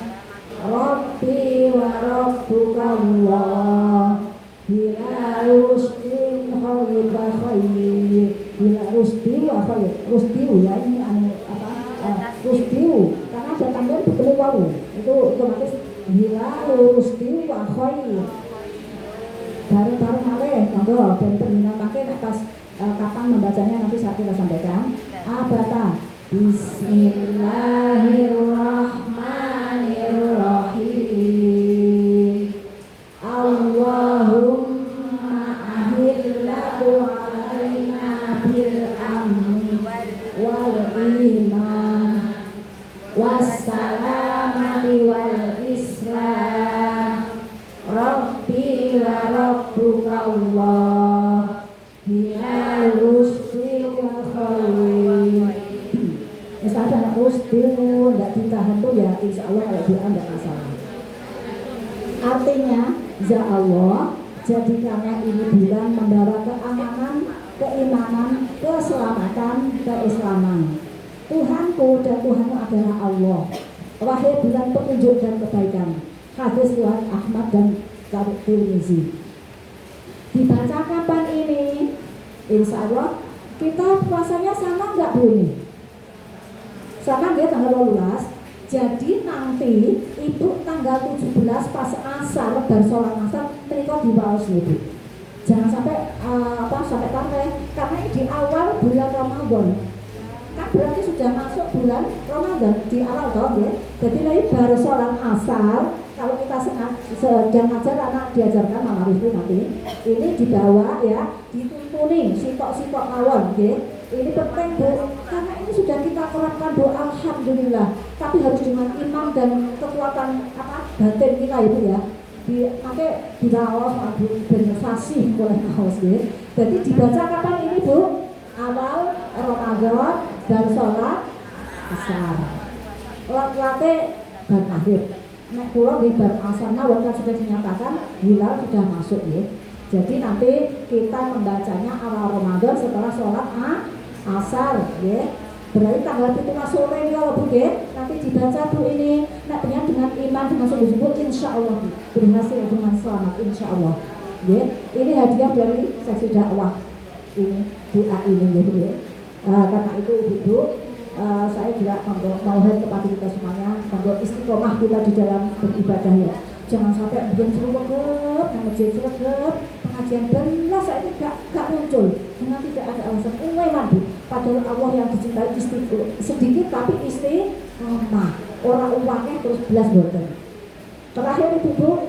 Rabbi wa rabbukallah bila rusdin khawibah khayir bila rusdi wa khayir rusdi ya ini rusdi karena ada tambahan betul wow itu otomatis bila rusdi wa khayir bareng-bareng malih monggo ben terminal pakai atas kapan membacanya nanti saat kita sampaikan abata Bismillahirrahmanirrahim. Allahumma ahillahu alaina bil amni wal iman wassalamati wal islam. Rabbi wa rabbuka Allah bilal rusdi wa khawin. Misalnya anak rusdi tidak ditahan tuh ya, insya Allah kalau doa tidak masalah. Artinya, ya Allah, jadikanlah ini bulan membawa keamanan, keimanan, keselamatan, keislaman. Tuhanku dan Tuhanmu adalah Allah. Wahai bulan petunjuk dan kebaikan. Hadis Tuhan Ahmad dan Tirmizi. Dibaca kapan ini? Insya Allah kita puasanya sama nggak Bu ini? Sama dia tanggal 12. Jadi nanti ibu tanggal 17 pas asar dan sholat asar mereka dibawas ibu. Jangan sampai sampai tareh, karena ini di awal bulan Ramadan. Kan berarti sudah masuk bulan Ramadan di awal toh ya. Jadi nanti baru sholat asar. Kalau kita sedang ajar anak diajarkan Mama Rizky nanti ini dibawa ya, dituntuni sikok-sikok mawon ya. Ini penting Bu, karena ini sudah kita kerapkan doa alhamdulillah. Tapi harus dengan iman dan kekuatan batin kita itu ya. Pakai dibawas Bu benervasi boleh kaos ya. Jadi dibaca kapan ini Bu? Awal Ramadan dan sholat asar. Late dan akhir. Nek kula nggih bar asana wonten sudah dinyatakan hilal sudah masuk ya. Jadi nanti kita membacanya awal Ramadan setelah sholat asar ya. Berarti tanggal 17 sore kalau Bu ya, nanti dibaca Bu ini. Nek dengan iman dengan sungguh-sungguh insyaallah berhasil dengan selamat insyaallah. Ya, ini hadiah dari seksi dakwah. Ini doa ini ya Bu ya. Karena itu Ibu, saya juga mohon kepada kita semuanya untuk istiqomah kita di dalam beribadah ya. Jangan sampai bikin serugep, pengajian serugep, pengajian belas saya itu gak muncul dengan tidak ada alasan Bu. Padahal Allah yang dicintai sedikit tapi istiqomah. Orang uangnya terus belas boten. Terakhir Ibu,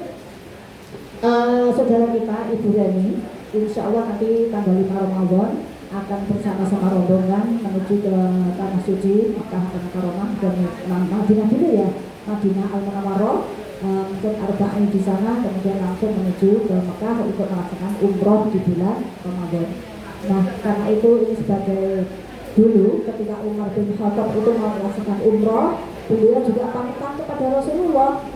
saudara kita Ibu Reni, insya Allah nanti tanggal 5 Ramadan akan bersama-sama rombongan menuju ke Tanah Suci Makkah Al-Mukarramah dan Madinah dulu ya, Madinah Al-Munawwarah, untuk arba'in di sana, kemudian langsung menuju ke Makkah untuk melaksanakan umroh di bulan Ramadan. Nah, karena itu ini sebagai dulu ketika Umar bin Khattab itu mau melaksanakan umroh, beliau juga pamitan kepada Rasulullah.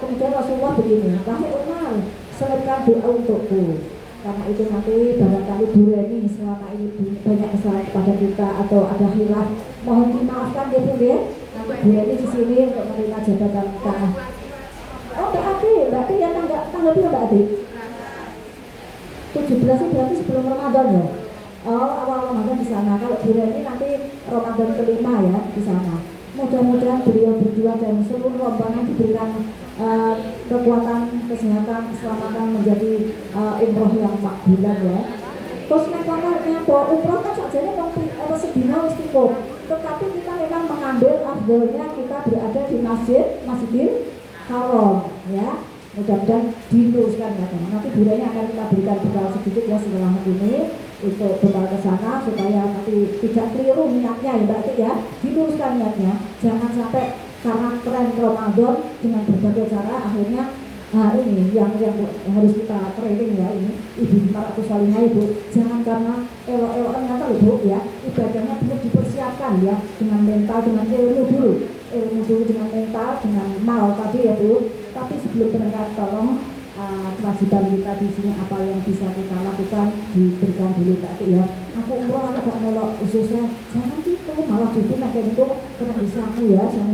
Kemudian Rasulullah begini, wahai Umar, selipkan doa untukku. Karena itu nanti barangkali Bu Reni selama ini banyak kesalahan kepada kita atau ada hilaf, mohon dimaafkan ya Bu ya. Bu Reni di sini untuk menerima jabatan kita. Oh berarti ya tanggal berapa Mbak Ati? 17 itu berarti sebelum Ramadan ya. Oh awal Ramadan di sana. Kalau Bu Reni nanti Ramadan kelima ya di sana. Mudah-mudahan beliau berdua dan seluruh rombongan diberikan kekuatan, kesehatan, keselamatan menjadi umroh yang makbulan ya. Terus yang bawa umroh kan sajanya sedina wis cukup. Tetapi kita memang mengambil afdolnya kita berada di Masjidil Haram ya. Mudah-mudahan diluruskan ya. Nanti budaya akan kita berikan bekal sedikit ya setelah ini untuk bekal ke sana supaya nanti tidak keliru niatnya ya Mbak ya. Diluruskan niatnya. Jangan sampai karena tren Ramadan dengan berbagai cara akhirnya ini yang harus kita training ya ini Ibu Maratu Salihah Ibu, jangan karena elok-elokan nyata Ibu ya, ibadahnya perlu dipersiapkan ya dengan mental, dengan ilmu dulu dengan mental, dengan mal tadi ya Bu. Tapi sebelum berangkat tolong kewajiban kita di sini apa yang bisa kita lakukan diberikan dulu tadi ya. Aku umroh aku gak melok khususnya jangan gitu, malah justru kayak gitu kena disamu ya sama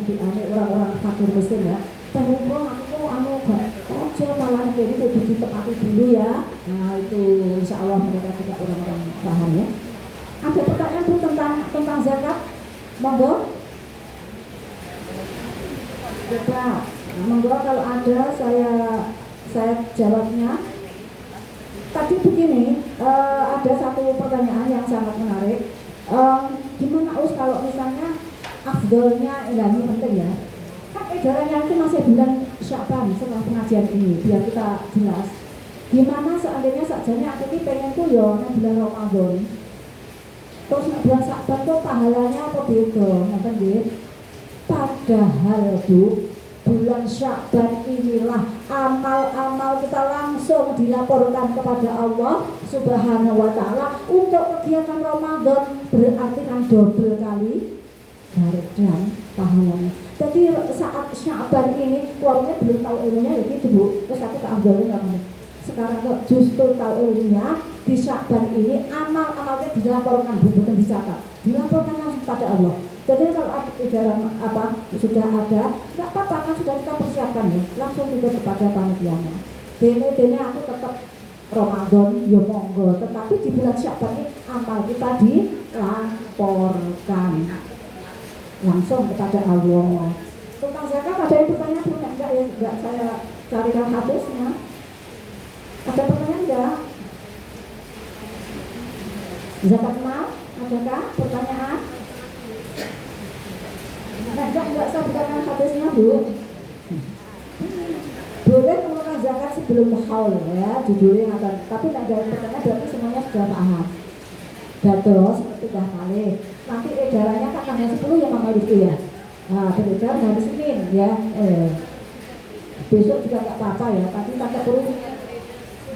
orang-orang fakir miskin ya. Dan umroh aku gak ojo malah kayak gitu ditepati dulu ya. Nah itu insya Allah mereka tidak orang-orang paham ya. Ada pertanyaan Bu tentang zakat? Monggo. Coba, monggo kalau ada saya jawabnya. Tadi begini, ada satu pertanyaan yang sangat menarik. Gimana Us kalau misalnya afdolnya ini penting ya. Kan edarannya itu masih bulan Sya'ban setelah pengajian ini, biar kita jelas. Gimana seandainya sajanya aku ini pengen tuh ya bulan Ramadan. Terus bulan Sya'ban tuh pahalanya apa beda? Nonton nggih. Padahal Bu, bulan Sya'ban inilah amal-amal kita langsung dilaporkan kepada Allah Subhanahu wa Ta'ala untuk kegiatan Ramadan, berarti kan double kali dan pahalanya. Jadi saat Sya'ban ini keluarnya belum tahu ilmunya ya gitu Bu, terus aku tak ambilin namanya. Sekarang kok justru tahu ilmunya di Sya'ban ini amal-amalnya dilaporkan, bukan dicatat, dilaporkan langsung pada Allah. Jadi kalau edaran sudah ada, nggak apa-apa kan sudah kita persiapkan ya, langsung kita kepada panitianya. Dene aku tetap Ramadan, ya monggo. Tetapi di bulan Sya'ban ini amal kita dilaporkan langsung kepada Allah. Tentang zakat ada yang bertanya punya enggak ya? Enggak, saya carikan hadisnya. Ada pertanyaan enggak? Zakat mal, adakah pertanyaan? Enggak, saya bukan hadisnya Bu. Boleh mengeluarkan zakat sebelum haul ya, judulnya akan. Tapi tidak ada pertanyaan berarti semuanya sudah paham. Dan terus sudah kali. Nanti edarannya kan tanggal 10 ya Mama itu ya. Nah, beredar hari Senin ya. Besok juga nggak apa-apa ya. Tapi tanggal 10.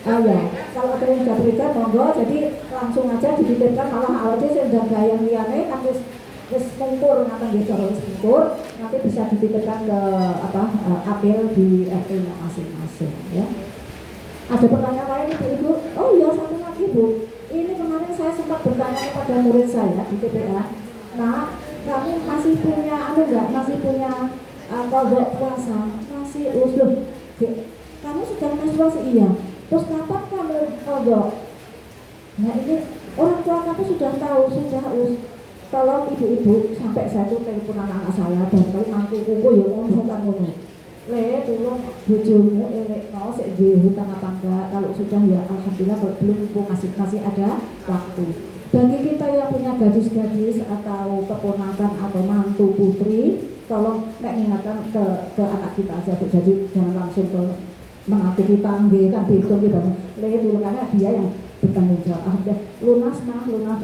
Ya, kalau ada yang sudah beredar monggo. Jadi langsung aja dititipkan malah awalnya sedang gaya liane kan terus ngumpul ngapain gitu harus ngumpul nanti bisa dititipkan ke apel di RT-nya masing-masing ya. Ada pertanyaan lain Ibu? Oh iya, satu lagi Bu. Ini kemarin saya sempat bertanya kepada murid saya di TPA. Nah, kamu masih punya enggak? Masih punya kodok puasa? Masih loh. Kamu sudah menstruasi iya. Terus kapan kamu kodok? Nah ini orang tua kamu sudah tahu, sudah tolong ibu-ibu sampai saya tuh telepon anak saya dan kali mantu kuku ya ngomong ngono. Le, tolong bojomu elekno sik duwe hutang apa enggak? Kalau sudah ya alhamdulillah, kalau belum masih ada waktu. Bagi kita yang punya gadis-gadis atau keponakan atau mantu putri, tolong ingatkan ke anak kita aja Bu. Jadi jangan langsung ke menantu kita nggih kan beda nggih banget. Le dulu karena dia yang bertanggung jawab. Lunas alhamdulillah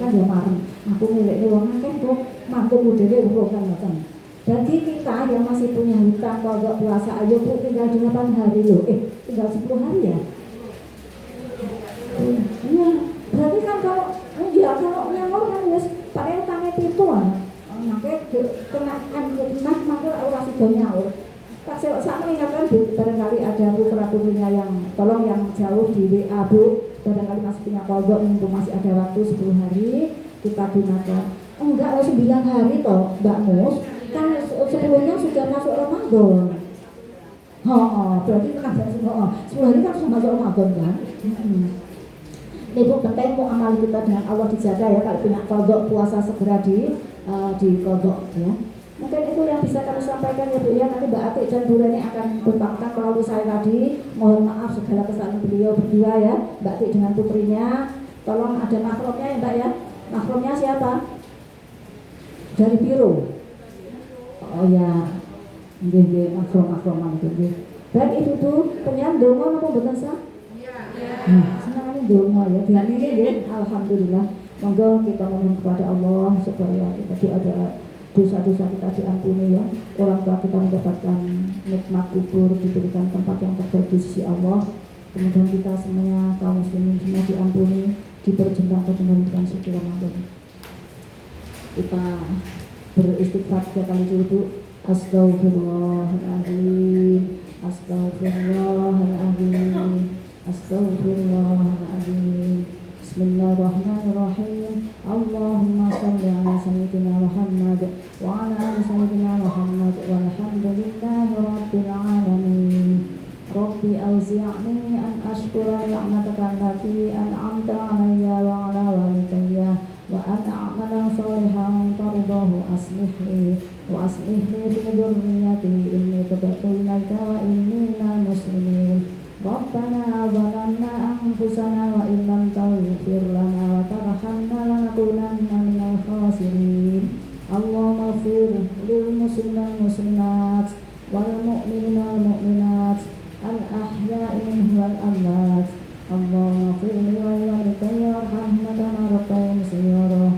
kan ya marem. Aku milik wong akeh kok mantuku dhewe urusan ngoten. Bagi kita yang masih punya hutang kalau puasa ayo Bu, tinggal 8 hari loh. Tinggal 10 hari ya. Iya, berarti kan kalau nyaur kan wis paling utangnya pituan. Makanya kena nah maka ora sida nyaur. Tak saya mengingatkan Bu, barangkali ada putra-putrinya yang tolong yang jauh di WA Bu, barangkali masih punya kodok mumpung masih ada waktu 10 hari kita gunakan. Enggak, 9 hari toh Mbak Mus. Kan sebelumnya sudah masuk Ramadan. Berarti kan 10 hari kan sudah masuk Ramadan kan. Ini Bu, penting mau amal kita dengan Allah dijaga ya. Kalau punya kodok puasa segera di kodok ya. Mungkin itu yang bisa kami sampaikan ya Bu ya. Nanti Mbak Atik dan Bu Reni akan berpakaian melalui saya tadi. Mohon maaf segala kesalahan beliau berdua ya, Mbak Atik dengan putrinya. Tolong ada makromnya ya Mbak ya. Makromnya siapa? Dari Biro. Oh ya, nggih makrom nggih. Dan itu tuh penyan donga napa mboten sah? Iya. Senang donga ya. Dengan ini nggih, alhamdulillah. Monggo kita mohon kepada Allah supaya kita ada dosa-dosa kita diampuni ya. Orang tua kita mendapatkan nikmat kubur, diberikan tempat yang terbaik di sisi Allah. Kemudian kita semuanya kaum muslimin semua diampuni, diperjembang dengan suci Ramadan. Kita beristighfar 3 kali dulu. Astaghfirullahaladzim, astaghfirullahaladzim, astaghfirullahaladzim. Bismillahirrahmanirrahim. Allahumma shalli ala sayyidina Muhammad wa ala ali sayyidina Muhammad walhamdulillahi rabbil alamin. Rabbi auzi'ni an ashkura ni'mataka allati an'amta 'alayya wa 'ala walidayya wa an a'mala shalihan tardahu aslih li fi dhurriyyati inni tubtu ilaika wa inni minal muslimin. Rabbana zalamna anfusana wa illam taghfir lana wa tarhamna lanakunanna minal khasirin. Allahumma ighfir lil muslimina wal muslimat wal mu'minina wal mu'minat al ahya'i minhum wal amwat. Allahumma ighfir li walidayya warhamhuma rabbayani saghira.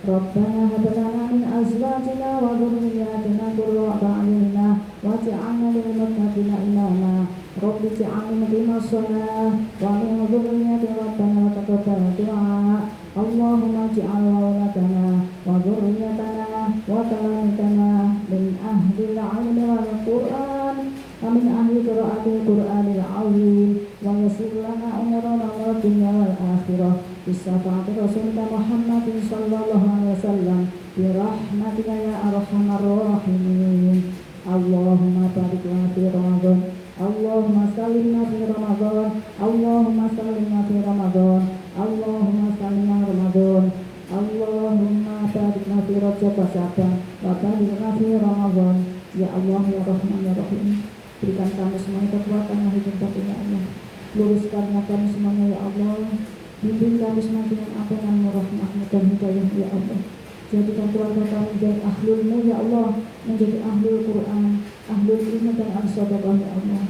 Rabbana hab lana min azwajina wa dhurriyyatina qurrata a'yunina waj'alna lil muttaqina imama. Rabbi ij'alni muqimas shalah wa min dhurriyyati rabbana wa taqabbal du'a. Allahumma ij'al awladana wa dhurriyyatana wa talamitana min ahlil 'ilmi wal Qur'an wa min ahli qira'atil Qur'anil 'azim wa yassir lana umurana wad dunya wal akhirah bisafati Rasulina Muhammadin sallallahu alaihi wasallam bi rahmatika ya arhamar rahimin. Allahumma barik lana fi Ramadan. Allahumma sallimna fi Ramadan. Allahumma sallimna fi Ramadan. Allahumma sallimna Ramadan. Allahumma barik lana fi Rajab wa Sya'ban wa barik lana fi Ramadan. Ya Allah ya Rahman ya Rahim, berikan kami semuanya kekuatan yang hidup ya Allah. Luruskan kami semuanya ya Allah. Bimbing kami semakin dengan apa yang rahmatmu dan hidayah ya Allah. Jadikan keluarga kami dari ahlulmu ya Allah, menjadi ahlul Quran, ahlul ilmu dan al-sadaqah ya Allah.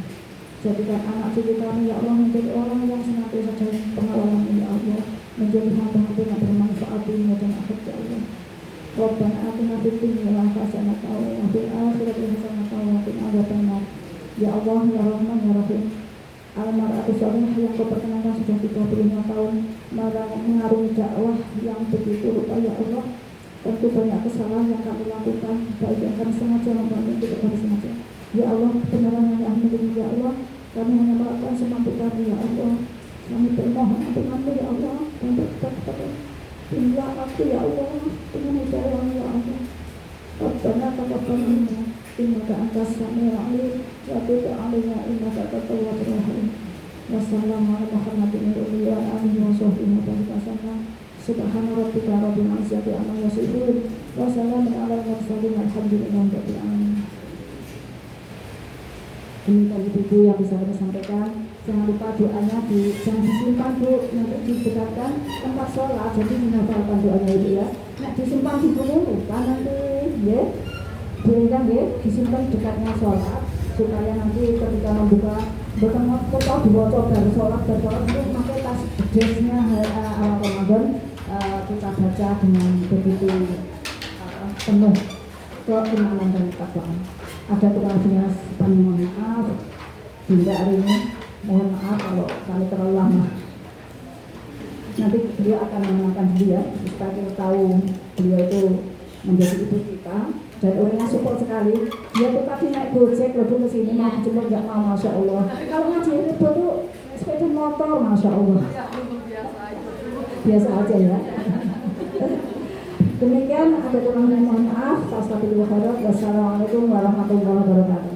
Jadikan anak cucu kami ya Allah menjadi orang yang senantiasa dalam pengawalan ya Allah, menjadi hamba-hamba yang bermanfaat dunia dan akhirat ya Allah. Rabbana atina fid dunya hasanatan wa fil akhirati hasanatan wa qina adzabannar. Ya Allah ya Rahman ya Rahim, almarhum Salih yang kau perkenalkan sudah 35 tahun mengarungi dakwah yang begitu lupa ya Allah. Tentu banyak kesalahan yang kami lakukan, baik yang kami sengaja maupun yang tidak kami sengaja. Ya Allah, kebenaran yang milikmu ya Allah, kami hanya melakukan semampu kami ya Allah. Kami bermohon ampunmu ya Allah, dan berkata hingga waktu ya Allah, dengan hidayah ya Allah. Rabbana taqabbal minna innaka antas samiul alim wa tub 'alaina innaka antat tawwabur rahim. Wassalamu ala Muhammadin wa alihi wa sahbihi wa sallam. Subhana rabbika rabbil izzati amma yasifun wa salamun alal mursalin walhamdulillahi rabbil alamin. Ini tadi ibu yang bisa kami sampaikan. Jangan lupa doanya jangan disimpan Bu, nanti didekatkan tempat sholat, jadi menghafalkan doanya itu ya. Nah disimpan di buku lupa nanti ya, bolehkan ya disimpan dekatnya sholat supaya nanti ketika membuka bukan kita dibaca dari sholat itu pakai tas bedesnya awal Ramadan. Kita baca dengan begitu penuh keimanan dan ketakwaan. Ada kurangnya mohon maaf hingga hari ini, mohon maaf kalau kami terlalu lama. Nanti beliau akan mengenalkan dia supaya kita tahu beliau itu menjadi ibu kita dan orangnya support sekali. Dia tuh tadi naik gojek lebih ke sini mau jemput nggak mau, masya Allah. Kalau ngaji itu tuh sepeda motor, masya Allah. Biasa aja ya. Demikian, ada kurangnya mohon maaf. Wassalamualaikum warahmatullahi wabarakatuh.